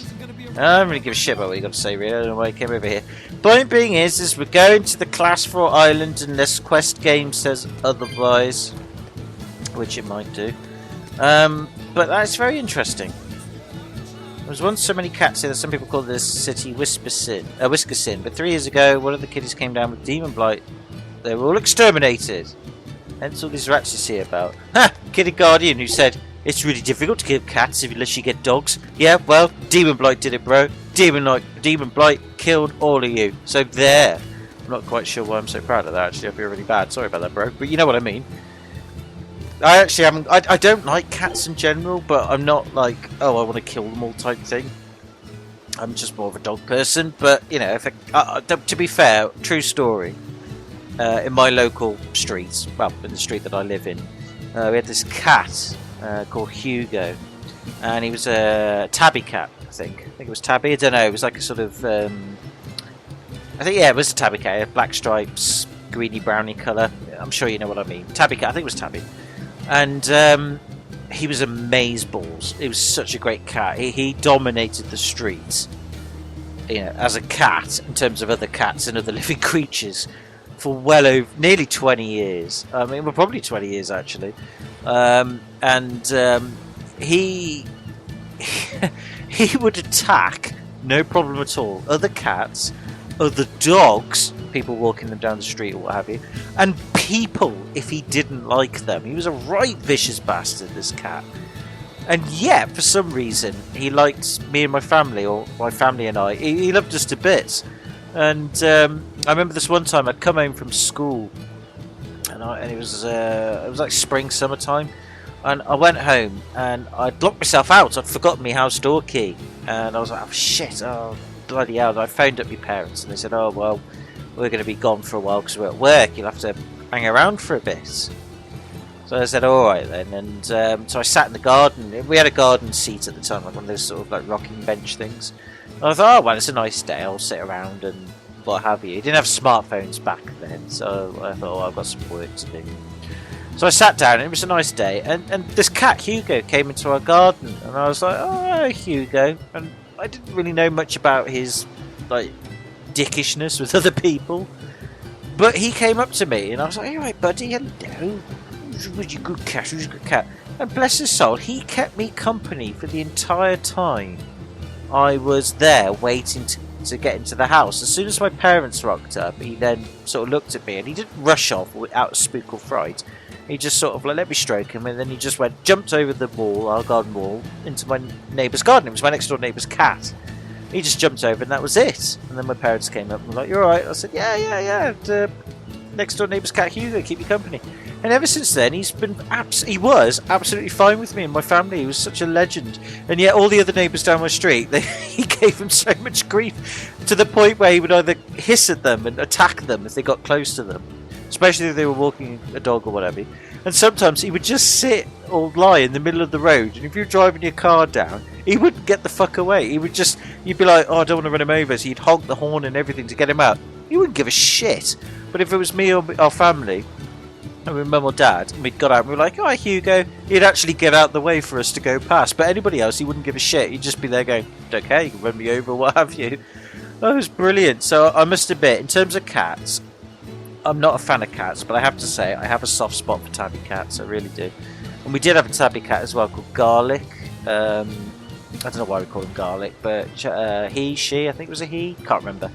I don't really give a shit about what you got to say, really. I don't know why I came over here. Point being is we're going to the Class 4 island unless Quest Game says otherwise, which it might do. But that's very interesting. There was once so many cats here that some people call this city Whiskersin, but 3 years ago, one of the kiddies came down with demon blight. They were all exterminated. Hence all these rats you see about. Ha! Kitty Guardian who said, it's really difficult to kill cats unless you get dogs. Yeah, well, demon blight did it, bro. Demon blight killed all of you. So there. I'm not quite sure why I'm so proud of that, actually. I feel really bad. Sorry about that, bro. But you know what I mean. I actually haven't... I don't like cats in general, but I'm not like, oh, I want to kill them all type thing. I'm just more of a dog person. But, you know, if to be fair, true story. In my local streets, well, in the street that I live in, we had this cat called Hugo. And he was a tabby cat, I think. I think it was tabby. I don't know. It was like a sort of... I think, yeah, it was a tabby cat. Black stripes, greeny browny colour. I'm sure you know what I mean. Tabby cat. I think it was tabby. And he was amazeballs. He was such a great cat. He dominated the streets, you know, as a cat in terms of other cats and other living creatures for well over nearly 20 years. I mean, well, probably 20 years actually. He would attack, no problem at all, other cats, other dogs, people walking them down the street or what have you, and people if he didn't like them. He was a right vicious bastard, this cat. And yet, for some reason, he liked me and my family, or my family and I. He loved us to bits. And I remember this one time I'd come home from school, and it was like spring, summertime, and I went home and I'd locked myself out. I'd forgotten my house door key, and I was like, oh shit, oh bloody hell. And I phoned up my parents, and they said, oh well, we're going to be gone for a while because we're at work. You'll have to hang around for a bit. So I said, all right then. And so I sat in the garden. We had a garden seat at the time, like one of those sort of like rocking bench things. And I thought, oh well, it's a nice day. I'll sit around and what have you. You didn't have smartphones back then, so I thought, oh, I've got some work to do. So I sat down, and it was a nice day. And this cat Hugo came into our garden, and I was like, oh, Hugo. And I didn't really know much about his like dickishness with other people, but he came up to me, and I was like, all right, buddy, hello. Who's your good cat? Who's your good cat? And bless his soul, he kept me company for the entire time I was there waiting to get into the house. As soon as my parents rocked up, he then sort of looked at me, and he didn't rush off out of spook or fright. He just sort of like let me stroke him, and then he just jumped over the wall, our garden wall, into my neighbour's garden. It was my next door neighbour's cat. He just jumped over, and that was it. And then my parents came up and were like, "You're all right?" I said, "Yeah. Next door neighbour's cat Hugo, keep you company." And ever since then, he was absolutely fine with me and my family. He was such a legend. And yet all the other neighbours down my street, he gave them so much grief, to the point where he would either hiss at them and attack them if they got close to them, especially if they were walking a dog or whatever. And sometimes he would just sit or lie in the middle of the road, and if you're driving your car down, he wouldn't get the fuck away. You'd be like, oh, I don't want to run him over, so you'd honk the horn and everything to get him out. He wouldn't give a shit. But if it was me or our family, and my mum or dad, and we'd got out and we were like, oh, hi, Hugo, he'd actually get out the way for us to go past. But anybody else, he wouldn't give a shit. He'd just be there going, okay, you can run me over, what have you. That was brilliant. So I must admit, in terms of cats, I'm not a fan of cats, but I have to say I have a soft spot for tabby cats. I really do. And we did have a tabby cat as well called Garlic. I don't know why we call him Garlic, but she, I think it was a he, can't remember.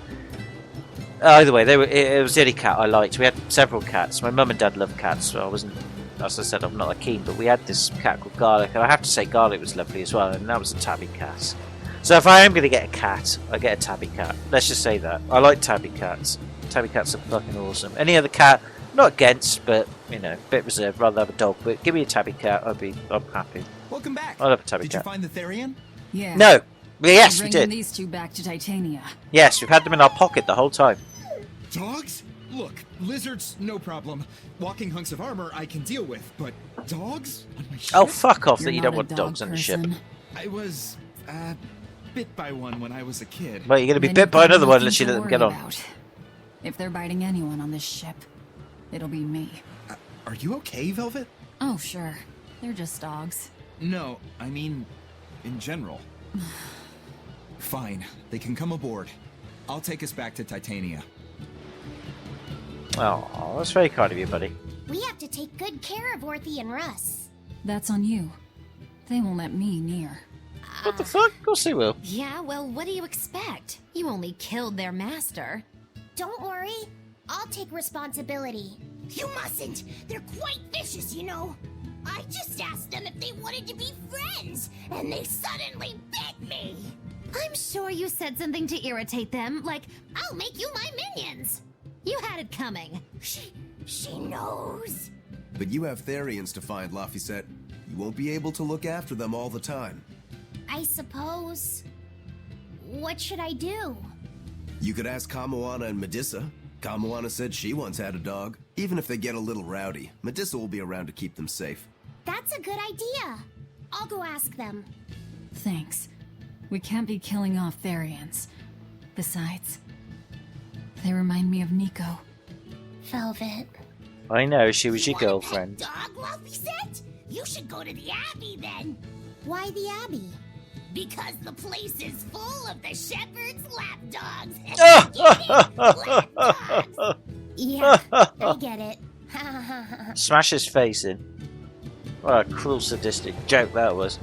Either way, it was the only cat I liked. We had several cats. My mum and dad loved cats, so I wasn't, as I said, I'm not that keen. But we had this cat called Garlic, and I have to say Garlic was lovely as well, and that was a tabby cat. So if I am going to get a cat, I get a tabby cat. Let's just say that. I like tabby cats. Tabby cats are fucking awesome. Any other cat, not against, but you know, a bit reserved. Rather have a dog, but give me a tabby cat. I'm happy. Welcome back. I'll have a tabby Did cat. you find the Therian? Yeah. No. Yes, we Bringing did. these two back to Titania. Yes, we've had them in our pocket the whole time. Dogs? Look, lizards, no problem. Walking hunks of armor I can deal with, but dogs on my ship? Oh, fuck off! That You're you not don't a want dog dogs on the ship. person. I was, bit by one when I was a kid. Well, you're going to be Then bit you've by got another one nothing unless you to let them get worry on. about. If they're biting anyone on this ship, it'll be me. Are you okay, Velvet? Oh, sure. They're just dogs. No, I mean, in general. Fine, they can come aboard. I'll take us back to Titania. Oh, that's very kind of you, buddy. We have to take good care of Orthy and Russ. That's on you. They won't let me near. What the fuck? Of course they will. Yeah, well, what do you expect? You only killed their master. Don't worry. I'll take responsibility. You mustn't. They're quite vicious, you know. I just asked them if they wanted to be friends, and they suddenly bit me. I'm sure you said something to irritate them, like, I'll make you my minions. You had it coming. She knows. But you have Therians to find, Laphicet. You won't be able to look after them all the time. I suppose. What should I do? You could ask Kamoana and Medissa. Kamoana said she once had a dog. Even if they get a little rowdy, Medissa will be around to keep them safe. That's a good idea. I'll go ask them. Thanks. We can't be killing off Therians. Besides, they remind me of Nico. Velvet. I know, she was your girlfriend. Dog, Laphicet? You should go to the Abbey then. Why the Abbey? Because the place is full of the shepherd's lapdogs. Yeah, I get it. Smash his face in. What a cruel, sadistic joke that was.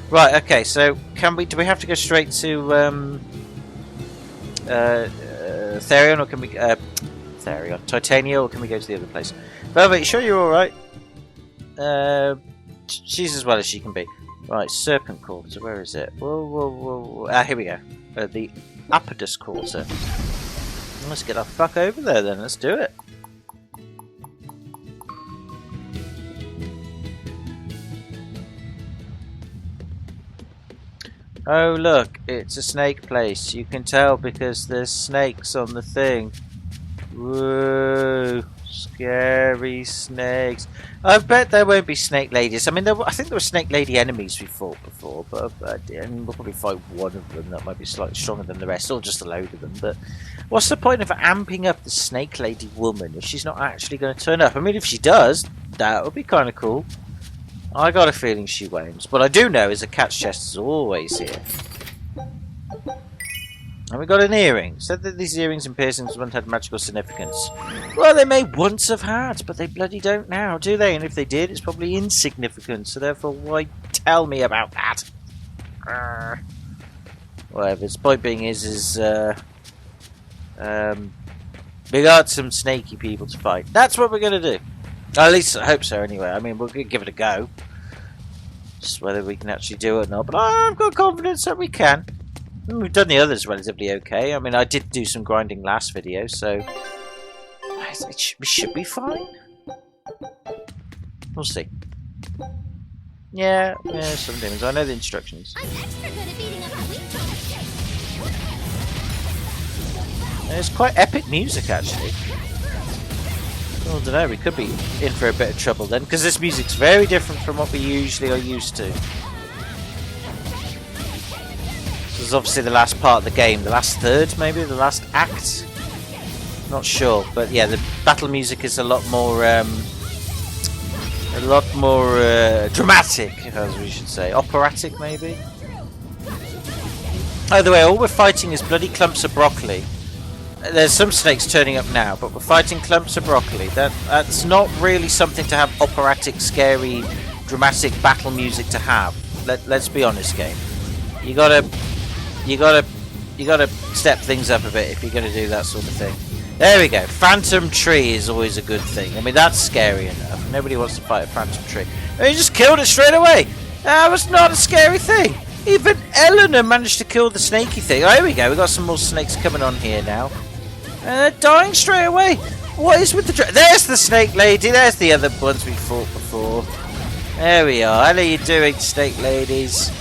Right, okay, so do we have to go straight to Therion, or can we Titania, or can we go to the other place? Velvet, you sure you're alright? She's as well as she can be. Right, Serpent Quarter, where is it? Whoa. Ah, here we go. The Apodus Quarter. Let's get our fuck over there then, let's do it. Oh look, it's a snake place. You can tell because there's snakes on the thing. Whoa, scary snakes. I bet there won't be snake ladies. I mean, I think there were snake lady enemies we fought before, but we'll probably fight one of them that might be slightly stronger than the rest, or just a load of them. But what's the point of amping up the snake lady woman if she's not actually going to turn up? I mean, if she does, that would be kind of cool. I got a feeling she won't. What I do know is a cat's chest is always here. And we got an earring. Said that these earrings and piercings once had magical significance. Well, they may once have had, but they bloody don't now, do they? And if they did, it's probably insignificant. So therefore, why tell me about that? Whatever. The point being is we got some snaky people to fight. That's what we're gonna do. At least I hope so. Anyway, I mean, we'll give it a go. Just whether we can actually do it or not. But I've got confidence that we can. We've done the others relatively okay. I mean, I did do some grinding last video, so we should be fine. We'll see. Yeah, some demons. I know the instructions. I'm extra good at beating up a weak It's quite epic music, actually. Well, I don't know. We could be in for a bit of trouble then, because this music's very different from what we usually are used to. This is obviously the last part of the game, the last third, maybe the last act. Not sure, but yeah, the battle music is a lot more dramatic, as we should say, operatic maybe. By the way, all we're fighting is bloody clumps of broccoli. There's some snakes turning up now, but we're fighting clumps of broccoli. That's not really something to have operatic, scary, dramatic battle music to have. Let's be honest, game. You gotta step things up a bit if you're gonna do that sort of thing. There we go. Phantom tree is always a good thing. I mean, that's scary enough. Nobody wants to fight a phantom tree. And he just killed it straight away. That was not a scary thing. Even Eleanor managed to kill the snaky thing. Oh, here we go. We've got some more snakes coming on here now. And they're dying straight away. What is with the... There's the snake lady. There's the other ones we fought before. There we are. How are you doing, snake ladies?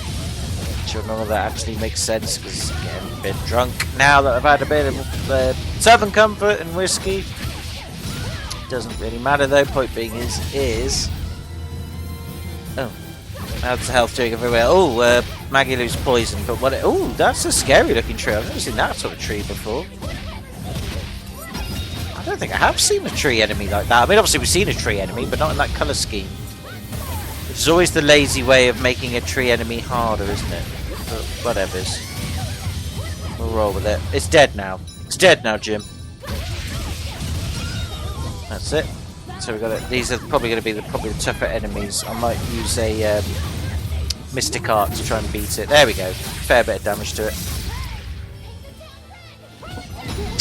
Sure, none of that actually makes sense because again, I've been drunk now that I've had a bit of Southern Comfort and whiskey. Doesn't really matter though. Point being is oh, how's the health doing everywhere? Oh, Maggie loses poison, but what? Oh, that's a scary looking tree. I've never seen that sort of tree before. I don't think I have seen a tree enemy like that. I mean, obviously we've seen a tree enemy, but not in that colour scheme. It's always the lazy way of making a tree enemy harder, isn't it? But whatever's. We'll roll with it. It's dead now. It's dead now, Jim. That's it. So we got it. These are probably going to be the tougher enemies. I might use a Mystic Art to try and beat it. There we go. Fair bit of damage to it.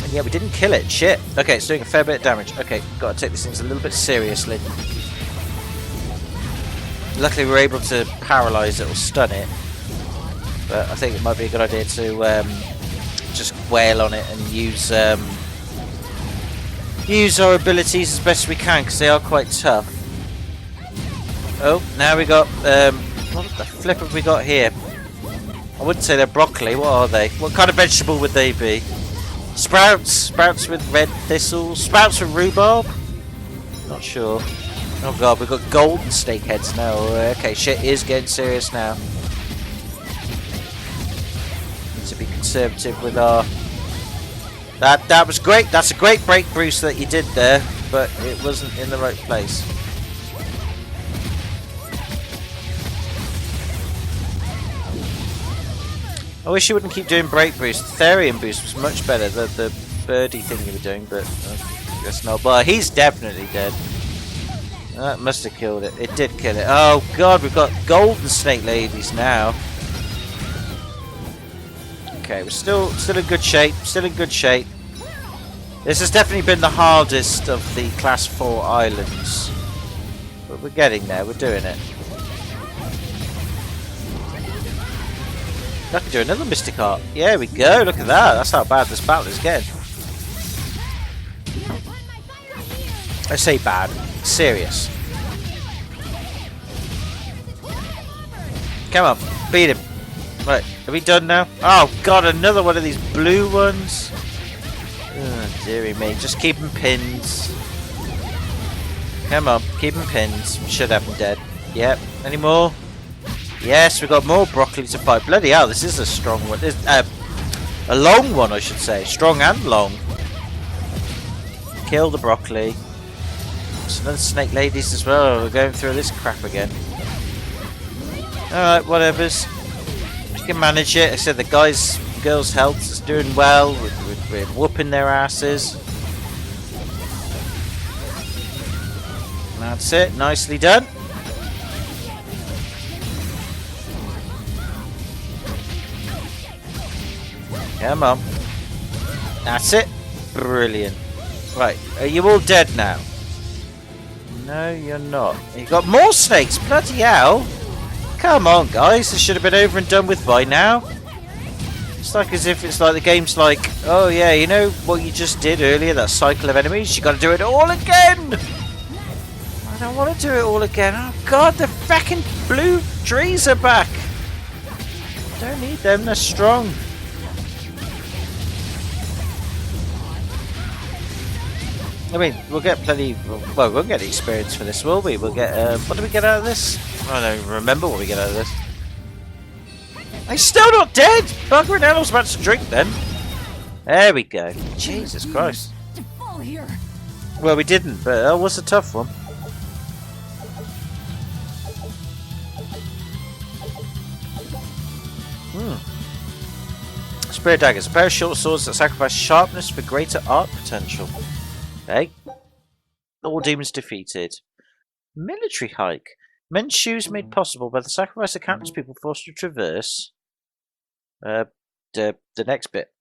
And yeah, we didn't kill it. Shit. Okay, it's doing a fair bit of damage. Okay, got to take these things a little bit seriously. Luckily, we're able to paralyze it or stun it. But I think it might be a good idea to just wail on it and use our abilities as best we can because they are quite tough. Oh, now we got what the flip have we got here? I wouldn't say they're broccoli. What are they? What kind of vegetable would they be? Sprouts? Sprouts with red thistles? Sprouts with rhubarb? Not sure. Oh god, we've got golden snake heads now. Okay, shit is getting serious now. Need to be conservative with our... That was great. That's a great break, Bruce, that you did there, but it wasn't in the right place. I wish you wouldn't keep doing break boost. The Therian boost was much better. The birdie thing you were doing, but I guess not. But he's definitely dead. That must have killed it. It did kill it. Oh god, we've got golden snake ladies now. Okay, we're still in good shape. Still in good shape. This has definitely been the hardest of the Class 4 islands. But we're getting there. We're doing it. I can do another Mystic Art. Yeah, there we go. Look at that. That's how bad this battle is getting. I say bad. Serious. Come on. Beat him. Right. Are we done now? Oh, God. Another one of these blue ones. Oh, dearie me. Just keep him pinned. Come on. Keep him pinned. We should have him dead. Yep. Any more? Yes, we've got more broccoli to fight. Bloody hell, this is a strong one. A long one, I should say. Strong and long. Kill the broccoli. There's another snake ladies as well. We're going through this crap again. Alright, whatever's. You can manage it. I said the girls' health is doing well. We're whooping their asses. And that's it. Nicely done. Come on. That's it. Brilliant. Right, are you all dead now? No, you're not. You got more snakes. Bloody hell. Come on, guys. This should have been over and done with by now. It's like as if it's like the game's like, oh yeah, you know what you just did earlier, that cycle of enemies? You got to do it all again. I don't want to do it all again. Oh god, the fucking blue trees are back. Don't need them. They're strong. I mean, we'll get plenty. Well, we'll get experience for this, will we? We'll get. What do we get out of this? I don't even remember what we get out of this. I'm still not dead. Bugger and hell, I was about to drink then. There we go. Jesus Christ. Well, we didn't, but that was a tough one. Spear daggers, a pair of short swords that sacrifice sharpness for greater art potential. Okay. All demons defeated. Military hike. Men's shoes made possible by the sacrifice of countless people forced to traverse. The next bit.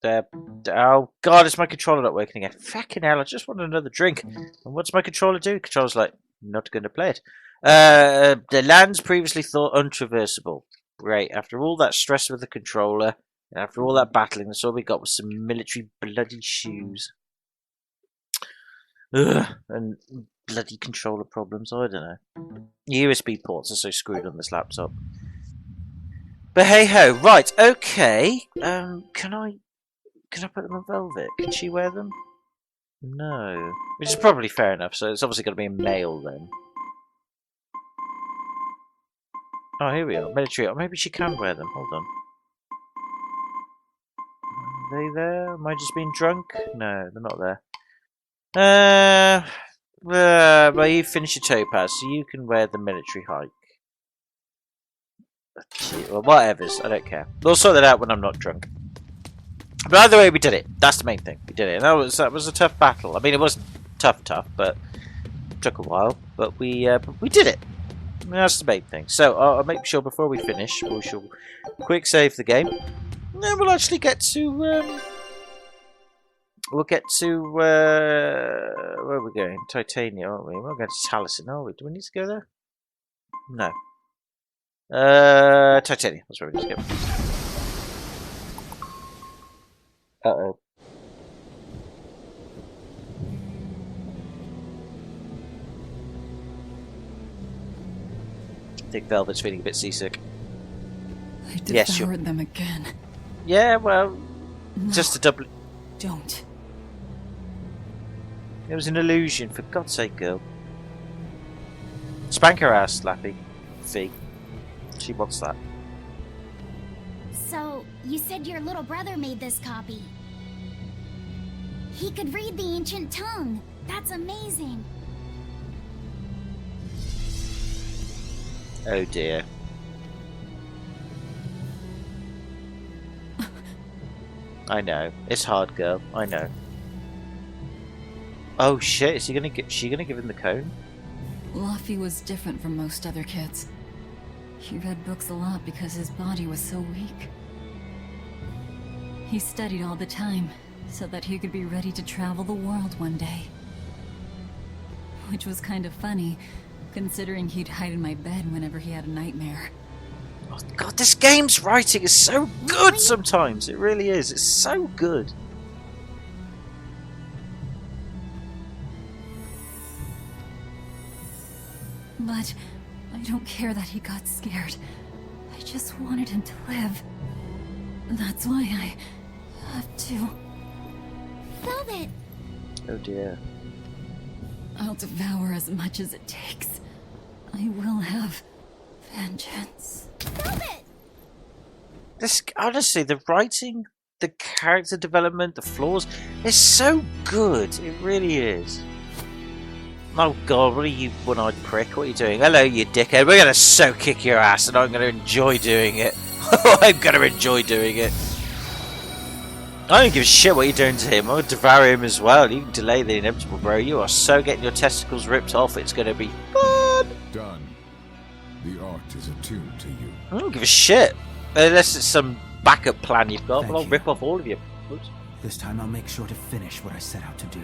Oh god, is my controller not working again? Fucking hell, I just want another drink. And what's my controller do? The controller's like, not going to play it. The lands previously thought untraversable. Great. After all that stress with the controller, after all that battling, that's all we got was some military bloody shoes. Ugh, and bloody controller problems. I don't know. USB ports are so screwed on this laptop. But hey ho, right? Okay. Can I put them on velvet? Can she wear them? No, which is probably fair enough. So it's obviously going to be a male then. Oh, here we are. Military. Oh, maybe she can wear them. Hold on. Are they there? Am I just being drunk? No, they're not there. Well, you finish your topaz, so you can wear the military hike. Well, whatever's. I don't care. We'll sort that out when I'm not drunk. But either way, we did it. That's the main thing. We did it. And that was a tough battle. I mean, it wasn't tough, but it took a while. But we did it. And that's the main thing. So I'll make sure before we finish, we shall quick save the game. And then we'll actually get to. We'll get to. Where are we going? Titania, aren't we? We're going to Taliesin, are we? Do we need to go there? No. Titania. That's where we need to go. Uh-oh. I think Velvet's feeling a bit seasick. I devoured them again. Yeah, well, No. just a double. Don't. It was an illusion, for God's sake, girl. Spank her ass, LAPHI. Fee. She wants that. So, you said your little brother made this copy. He could read the ancient tongue. That's amazing. Oh dear. I know. It's hard, girl. I know. Oh shit, is she gonna give him the cone? LAPHI was different from most other kids. He read books a lot because his body was so weak. He studied all the time, so that he could be ready to travel the world one day. Which was kind of funny, considering he'd hide in my bed whenever he had a nightmare. Oh God, this game's writing is so good sometimes. It really is. It's so good. But I don't care that he got scared. I just wanted him to live. That's why I have to. Velvet! Oh dear. I'll devour as much as it takes. I will have vengeance. Velvet! This, honestly, the writing, the character development, the flaws, is so good. It really is. Oh God, what are you, one-eyed prick? What are you doing? Hello, you dickhead. We're gonna so kick your ass, and I'm gonna enjoy doing it. I'm gonna enjoy doing it. I don't give a shit what you're doing to him. I'll devour him as well. You can delay the inevitable, bro. You are so getting your testicles ripped off. It's gonna be fun. Done. The art is attuned to you. I don't give a shit. Unless it's some backup plan you've got, Thank well, I'll you. rip off all of you. Oops. This time I'll make sure to finish what I set out to do.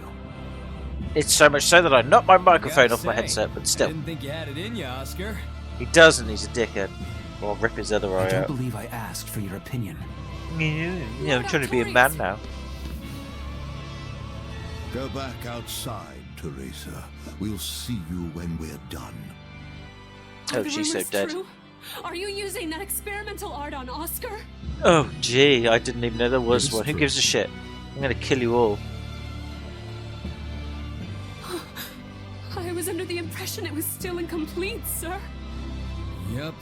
It's so much so that I knocked my microphone Gotta off my say, headset, but I still. didn't think you had it in you, Oscar. He doesn't, he's a dickhead. Well, I'll rip his other I eye don't out. believe I asked for your opinion. Yeah, I'm trying to be a man now. Go back outside, Teresa. We'll see you when we're done. Oh, she's so dead. True? Are you using that experimental art on Oscar? Oh, gee, I didn't even know there was It's one. Who true. gives a shit? I'm gonna kill you all. I was under the impression it was still incomplete, sir. Yep.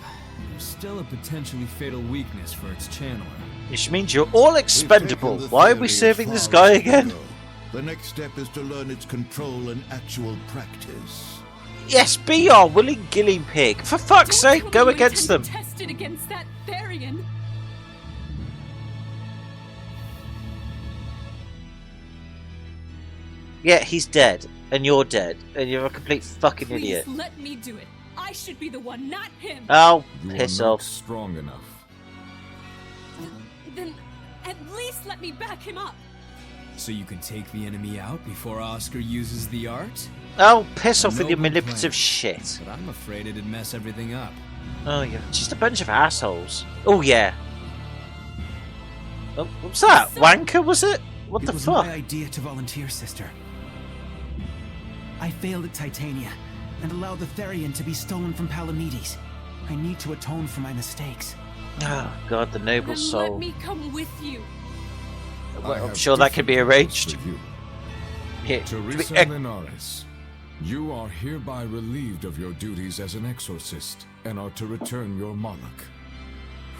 There's still a potentially fatal weakness for its channeler. Which means you're all expendable. We've taken the Why are we theory serving as this far guy as we again? go. The next step is to learn its control and actual practice. Yes, be our willing guinea pig. For fuck's Don't sake, tell go me you against them. intend to test it against that Therian. Yeah, he's dead. And you're dead. And you're a complete fucking Please idiot. let me do it. I should be the one, not him. Oh, You piss are not off. strong enough. Then at least let me back him up. So you can take the enemy out before Oscar uses the art? Oh, piss off with your Noble manipulative plan. shit. But I'm afraid it'd mess everything up. Oh, you're just a bunch of assholes. Oh, yeah. Oh, what's that? Wanker, was it? What It the was fuck? my idea to volunteer, sister. I failed at Titania and allowed the Therian to be stolen from Palamedes. I need to atone for my mistakes. Oh, God, the noble Then soul. let me come with you. Well, I'm sure that can be arranged. Teresa Linares, you are hereby relieved of your duties as an exorcist and are to return your Moloch.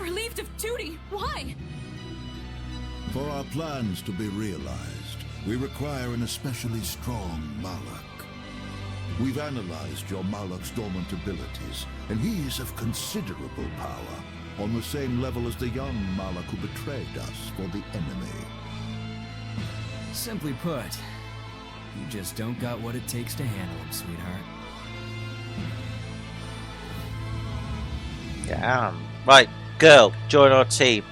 Relieved of duty? Why? For our plans to be realized, we require an especially strong Moloch. We've analyzed your Moloch's dormant abilities, and he is of considerable power, on the same level as the young Moloch who betrayed us for the enemy. Simply put, you just don't got what it takes to handle him, sweetheart. Damn. Right, girl, join our team.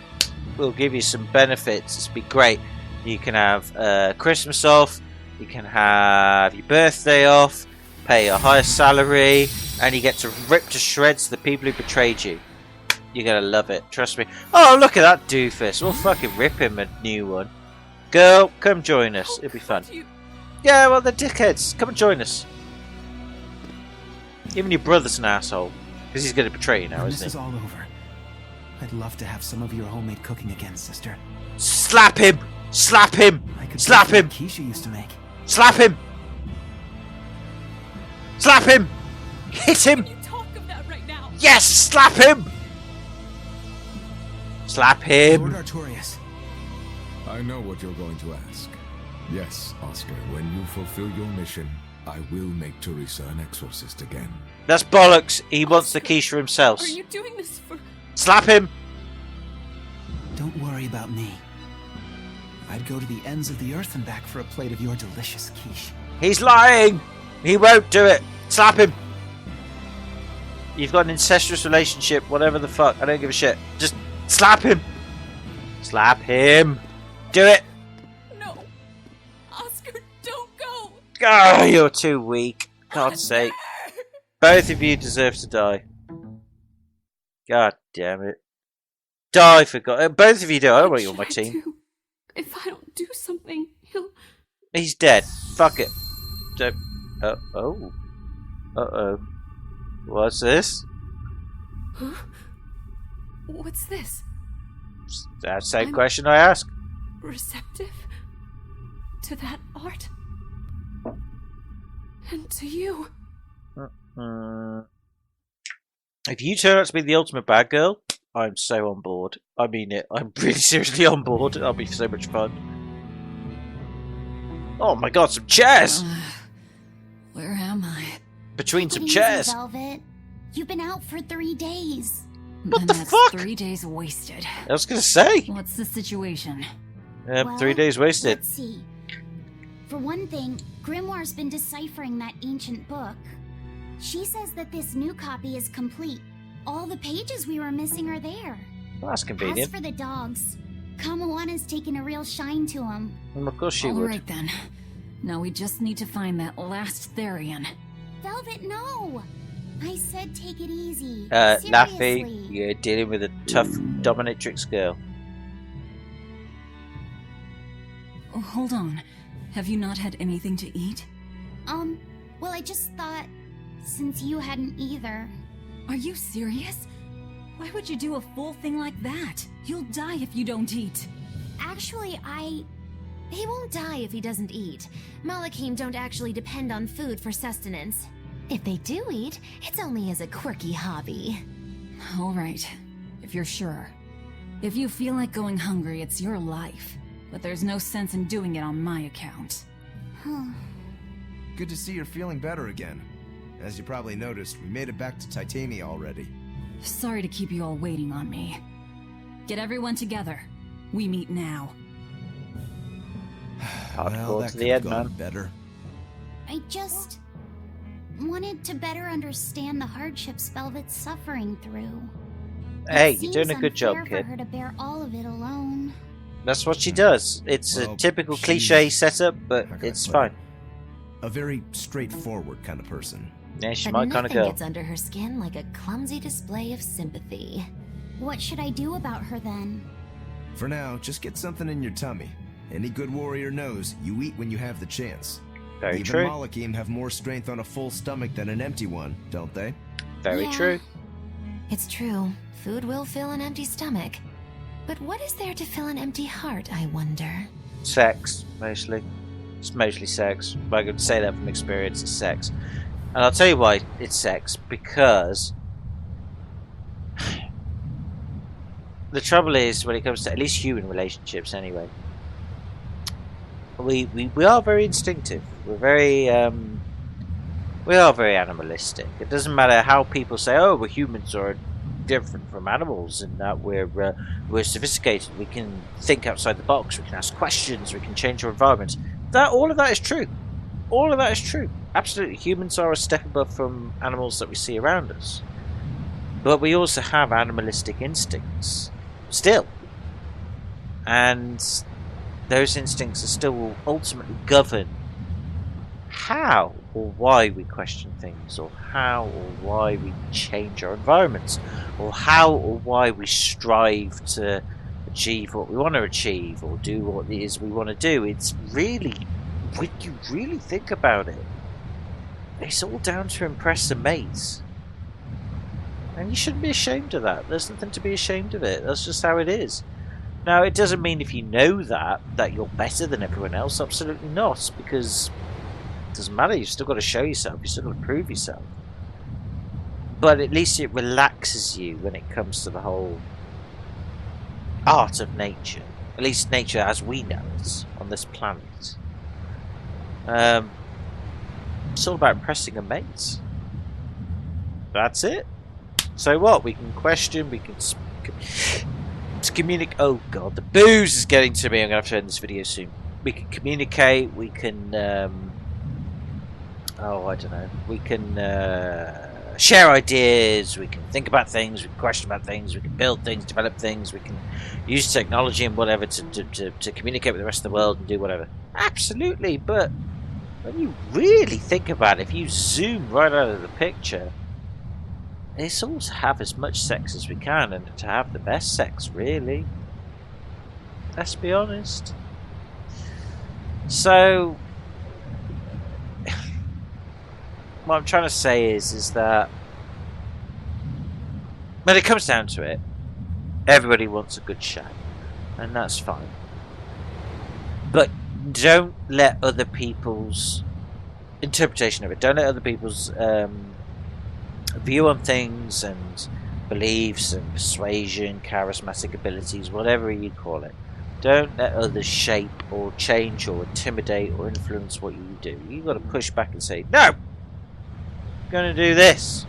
We'll give you some benefits. It's be great. You can have Christmas off, you can have your birthday off, pay a higher salary, and you get to rip to shreds the people who betrayed you. You're gonna love it, trust me. Oh, look at that doofus. We'll fucking rip him a new one. Girl, come join us. It'll be fun. Yeah, well, they're dickheads. Come and join us. Even your brother's an asshole. Because he's going to betray you now, When isn't this he? is all over, I'd love to have some of your homemade cooking again, sister. Slap him! Slap him! Slap him! Keisha used to make. Slap him! Slap him! Hit him! You talk of that right now. Yes! Slap him! Slap him! Lord Artorias. I know what you're going to ask. Yes, Oscar, when you fulfill your mission, I will make Teresa an exorcist again. That's bollocks. He wants the quiche for himself. Are you doing this for... Slap him! Don't worry about me. I'd go to the ends of the earth and back for a plate of your delicious quiche. He's lying! He won't do it. Slap him! You've got an incestuous relationship, whatever the fuck. I don't give a shit. Just slap him! Slap him! Do it! No! Oscar, don't go! Oh, you're too weak. God's sake. Both of you deserve to die. God damn it. Die for God. Both of you do. I don't want you on my team. If I don't do something, he'll... He's dead. Fuck it. Don't... oh. Uh-oh. What's this? Huh? What's this? That's the same question I asked. Receptive to that art? And to you? If you turn out to be the ultimate bad girl, I'm so on board. I mean it. I'm really seriously on board. That'll be so much fun. Oh my god, some chairs! Where am I? Between some Easy, chairs. Velvet. You've been out for 3 days. What And the that's fuck? 3 days wasted. I was gonna say. What's the situation? Well, 3 days wasted. Let's see. For one thing, Grimoire's been deciphering that ancient book. She says that this new copy is complete. All the pages we were missing are there. Well, that's convenient. As for the dogs, Kamoana's taken a real shine to them. Well, of course she All would. right then. Now we just need to find that last Therian. Velvet, no! I said take it easy. LAPHI, Seriously. you're dealing with a tough dominatrix girl. Oh, hold on. Have you not had anything to eat? Well, I just thought, since you hadn't either. Are you serious? Why would you do a full thing like that? You'll die if you don't eat. Actually, He won't die if he doesn't eat. Malachim don't actually depend on food for sustenance. If they do eat, it's only as a quirky hobby. All right, if you're sure. If you feel like going hungry, it's your life. But there's no sense in doing it on my account. Good to see you're feeling better again. As you probably noticed, we made it back to Titania already. Sorry to keep you all waiting on me. Get everyone together. We meet now. Well, that to could the have end, gone man. better. I just wanted to better understand the hardships Velvet's suffering through. Hey, It you're doing a seems good job, unfair kid. for her to bear all of it alone. That's what she does. It's a Well, typical she's- cliche setup, but how can I it's put fine. it? A very straightforward kind of person. Yeah, she's But my kind of nothing girl. gets under her skin like a clumsy display of sympathy. What should I do about her then? For now, just get something in your tummy. Any good warrior knows you eat when you have the chance. Very Even true. Malachim have more strength on a full stomach than an empty one, don't they? Very true. It's true. Food will fill an empty stomach. But what is there to fill an empty heart, I wonder? Sex, mostly. It's mostly sex. I could say that from experience, it's sex. And I'll tell you why it's sex, because the trouble is, when it comes to at least human relationships anyway, we are very instinctive. We are very animalistic. It doesn't matter how people say, oh, we're humans are different from animals in that we're sophisticated, we can think outside the box, we can ask questions, we can change our environment. All of that is true. All of that is true. Absolutely. Humans are a step above from animals that we see around us. But we also have animalistic instincts. Still. And those instincts are still ultimately govern how or why we question things, or how or why we change our environments, or how or why we strive to achieve what we want to achieve, or do what it is we want to do. It's really, when you really think about it, it's all down to impress the mates. And you shouldn't be ashamed of that. There's nothing to be ashamed of it. That's just how it is. Now, it doesn't mean if you know that you're better than everyone else. Absolutely not, because it doesn't matter. You've still got to show yourself. You've still got to prove yourself. But at least it relaxes you when it comes to the whole art of nature. At least nature as we know it on this planet. It's all about impressing a mate. That's it. So what? We can question, we can communicate. Oh god, the booze is getting to me. I'm going to have to end this video soon. We can communicate, we can I don't know. We can share ideas, we can think about things, we can question about things, we can build things, develop things, we can use technology and whatever to communicate with the rest of the world and do whatever. Absolutely, but when you really think about it, if you zoom right out of the picture, it's all to have as much sex as we can and to have the best sex, really. Let's be honest. So, what I'm trying to say is that when it comes down to it, everybody wants a good shag, and that's fine. But don't let other people's interpretation of it, don't let other people's view on things and beliefs and persuasion, charismatic abilities, whatever you call it, don't let others shape or change or intimidate or influence what you do. You've got to push back and say, no! I'm going to do this.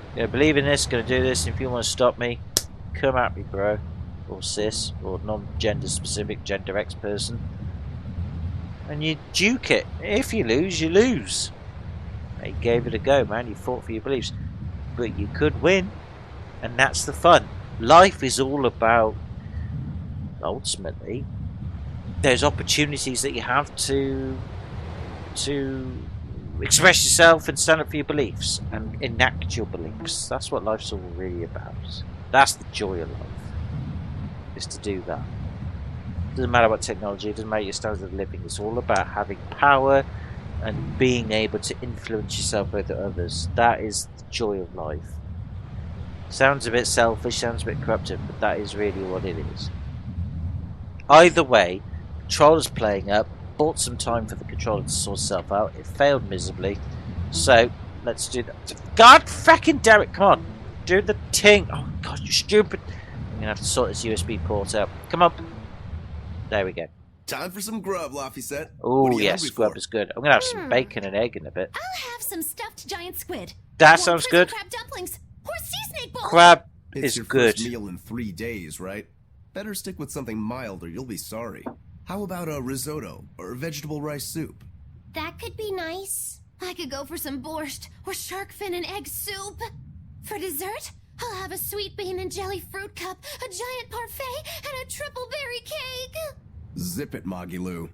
I'm going to believe in this, going to do this. If you want to stop me, come at me, bro. Or cis, or non-gender specific, gender X person. And you duke it. If you lose, you lose. You gave it a go, man. You fought for your beliefs. But you could win. And that's the fun. Life is all about, ultimately, those opportunities that you have to express yourself and stand up for your beliefs and enact your beliefs. That's what life's all really about. That's the joy of life, is to do that. It doesn't matter what technology, it doesn't matter your standard of living. It's all about having power and being able to influence yourself over others. That is the joy of life. Sounds a bit selfish, sounds a bit corruptive, but that is really what it is. Either way, Controller's playing up, bought some time for the controller to sort itself out. It failed miserably. So, let's do that. God fucking damn it, come on. Do the ting. Oh god, you stupid. I'm going to have to sort this USB port out. Come on. There we go. Time for some grub, LAPHI said. Oh yes, grub is good. I'm going to have some bacon and egg in a bit. I'll have some stuffed giant squid. That sounds good. Crab dumplings. Horse sea snake bowl. Crab It's is your good. first meal in 3 days, right? Better stick with something mild or you'll be sorry. How about a risotto or vegetable rice soup? That could be nice. I could go for some borscht or shark fin and egg soup. For dessert, I'll have a sweet bean and jelly fruit cup, a giant parfait, and a triple berry cake. Zip it, Magilou.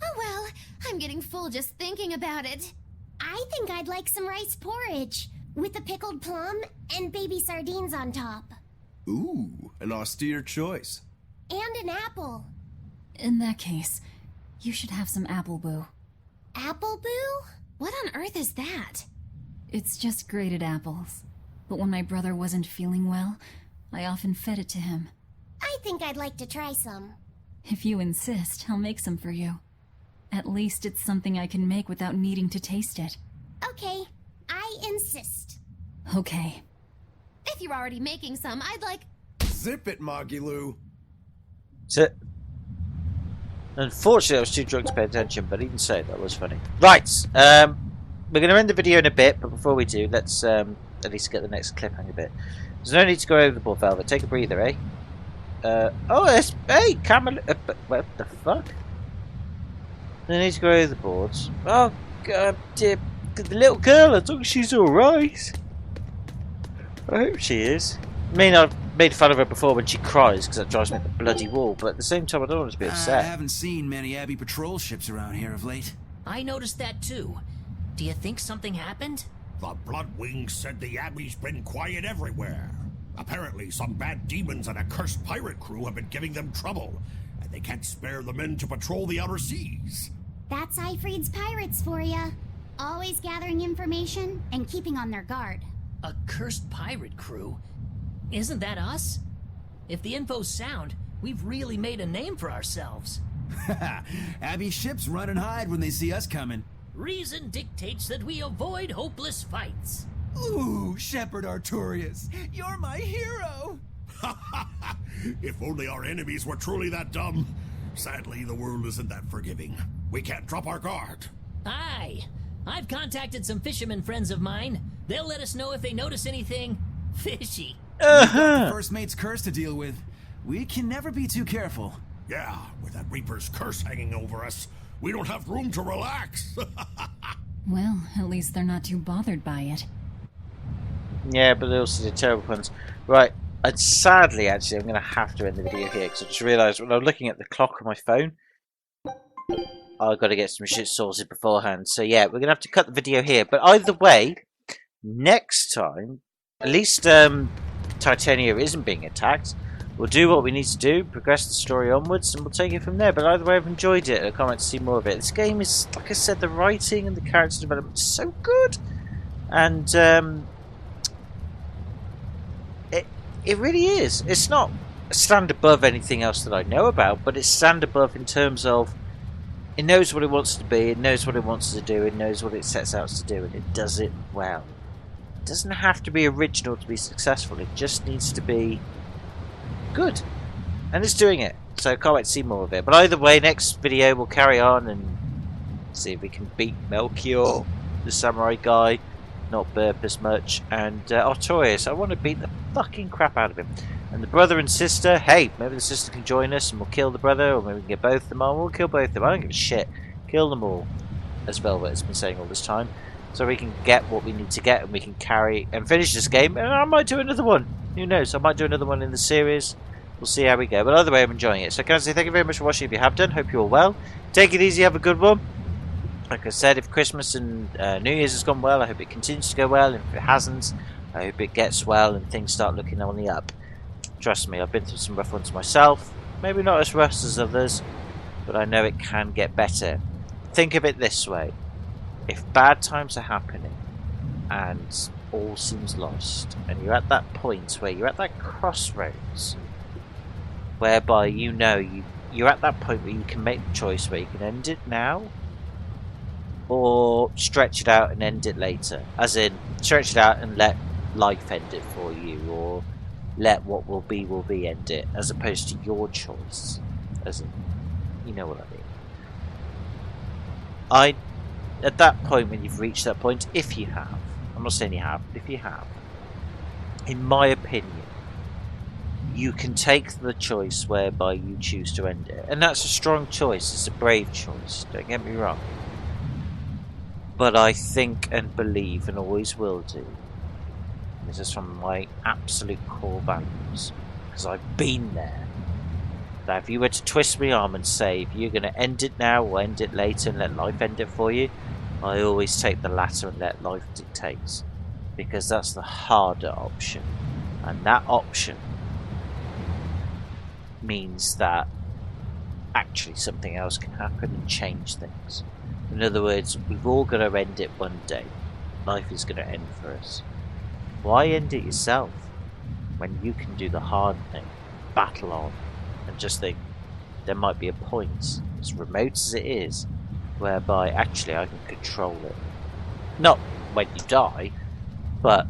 Oh well, I'm getting full just thinking about it. I think I'd like some rice porridge with a pickled plum and baby sardines on top. Ooh, an austere choice. And an apple. In that case, you should have some apple boo. Apple Boo? What on earth is that? It's just grated apples. But when my brother wasn't feeling well, I often fed it to him. I think I'd like to try some. If you insist, I'll make some for you. At least it's something I can make without needing to taste it. Okay, I insist. Okay. If you're already making some, I'd like... Zip it, Magilou. Zip. Unfortunately, I was too drunk to pay attention, but even so, that was funny. Right, we're going to end the video in a bit, but before we do, let's at least get the next cliffhanger bit. There's no need to go over the board, Velvet. Take a breather, eh? Hey, Camel... what the fuck? No need to go over the boards. Oh, God, dear. The little girl, I think she's alright. I hope she is. I mean, I've made fun of her before when she cries, because that drives me up the bloody wall, but at the same time, I don't want her to be upset. I haven't seen many Abbey patrol ships around here of late. I noticed that too. Do you think something happened? The Bloodwings said the Abbey's been quiet everywhere. Apparently, some bad demons and a cursed pirate crew have been giving them trouble, and they can't spare the men to patrol the outer seas. That's Ifreed's pirates for ya. Always gathering information and keeping on their guard. A cursed pirate crew? Isn't that us? If the info's sound, we've really made a name for ourselves. Abbey ships run and hide when they see us coming. Reason dictates that we avoid hopeless fights. Ooh, Shepherd Artorias, you're my hero! If only our enemies were truly that dumb. Sadly, the world isn't that forgiving. We can't drop our guard. Aye. I've contacted some fishermen friends of mine. They'll let us know if they notice anything fishy. We've got the first mate's curse to deal with. We can never be too careful. Yeah, with that Reaper's curse hanging over us, we don't have room to relax. Well, at least they're not too bothered by it. Yeah, but they also did terrible puns. Right, and sadly, actually, I'm going to have to end the video here, because I just realised when I was looking at the clock on my phone, I've got to get some shit sorted beforehand. So yeah, we're going to have to cut the video here. But either way, next time, at least Titania isn't being attacked. We'll do what we need to do, progress the story onwards, and we'll take it from there. But either way, I've enjoyed it. I can't wait to see more of it. This game is, like I said, the writing and the character development is so good. And it really is. It's not a stand above anything else that I know about, but it's stand above in terms of it knows what it wants to be, it knows what it wants to do, it knows what it sets out to do, and it does it well. It doesn't have to be original to be successful, it just needs to be good. And it's doing it, so I can't wait to see more of it. But either way, next video we'll carry on and see if we can beat Melchior, the samurai guy, not burp as much, and Artorias. I want to beat the fucking crap out of him. And the brother and sister, hey, maybe the sister can join us and we'll kill the brother, or maybe we can get both of them on. We'll kill both of them. I don't give a shit. Kill them all, as Velvet has been saying all this time. So we can get what we need to get and we can carry and finish this game. And I might do another one. Who knows? I might do another one in the series. We'll see how we go. But either way, I'm enjoying it. So can I say thank you very much for watching if you have done. Hope you're all well. Take it easy. Have a good one. Like I said, if Christmas and New Year's has gone well, I hope it continues to go well. And if it hasn't, I hope it gets well and things start looking on the up. Trust me, I've been through some rough ones myself. Maybe not as rough as others, but I know it can get better. Think of it this way. If bad times are happening and all seems lost, and you're at that point where you're at that crossroads, whereby you know you're at that point where you can make the choice where you can end it now, or stretch it out and end it later. As in, stretch it out and let life end it for you, or let what will be end it, as opposed to your choice. As in, you know what I mean. At that point, when you've reached that point, if you have, I'm not saying you have, but if you have, in my opinion, you can take the choice whereby you choose to end it. And that's a strong choice, it's a brave choice, don't get me wrong. But I think and believe, and always will do, this is from my absolute core values, because I've been there, that if you were to twist my arm and say, if you're going to end it now or end it later and let life end it for you, I always take the latter and let life dictate, because that's the harder option, and that option means that actually something else can happen and change things. In other words, we've all got to end it one day. Life is going to end for us. Why end it yourself when you can do the hard thing, battle on, and just think there might be a point, as remote as it is, whereby actually I can control it. Not when you die, but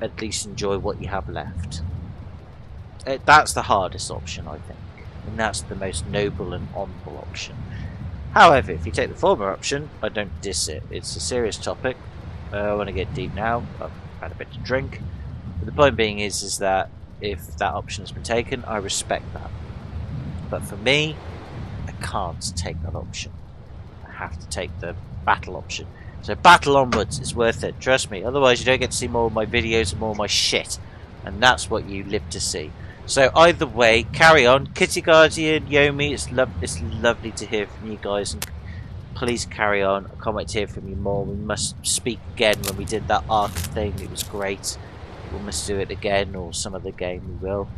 at least enjoy what you have left. That's the hardest option, I think, and that's the most noble and honourable option. However, if you take the former option, I don't diss it. It's a serious topic. I want to get deep now. I've had a bit to drink. But the point being is that if that option has been taken, I respect that. But for me, I can't take that option. I have to take the battle option. So battle onwards, it's worth it. Trust me. Otherwise, you don't get to see more of my videos and more of my shit. And that's what you live to see. So either way, carry on. Kitty Guardian, Yomi, it's lovely to hear from you guys. And please carry on. I can't wait to hear from you more. We must speak again when we did that Ark thing. It was great. We must do it again, or some other game we will.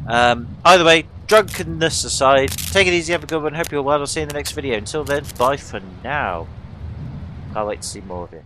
Either way, drunkenness aside, take it easy, have a good one. Hope you're well. I'll see you in the next video. Until then, bye for now. Can't wait to see more of it.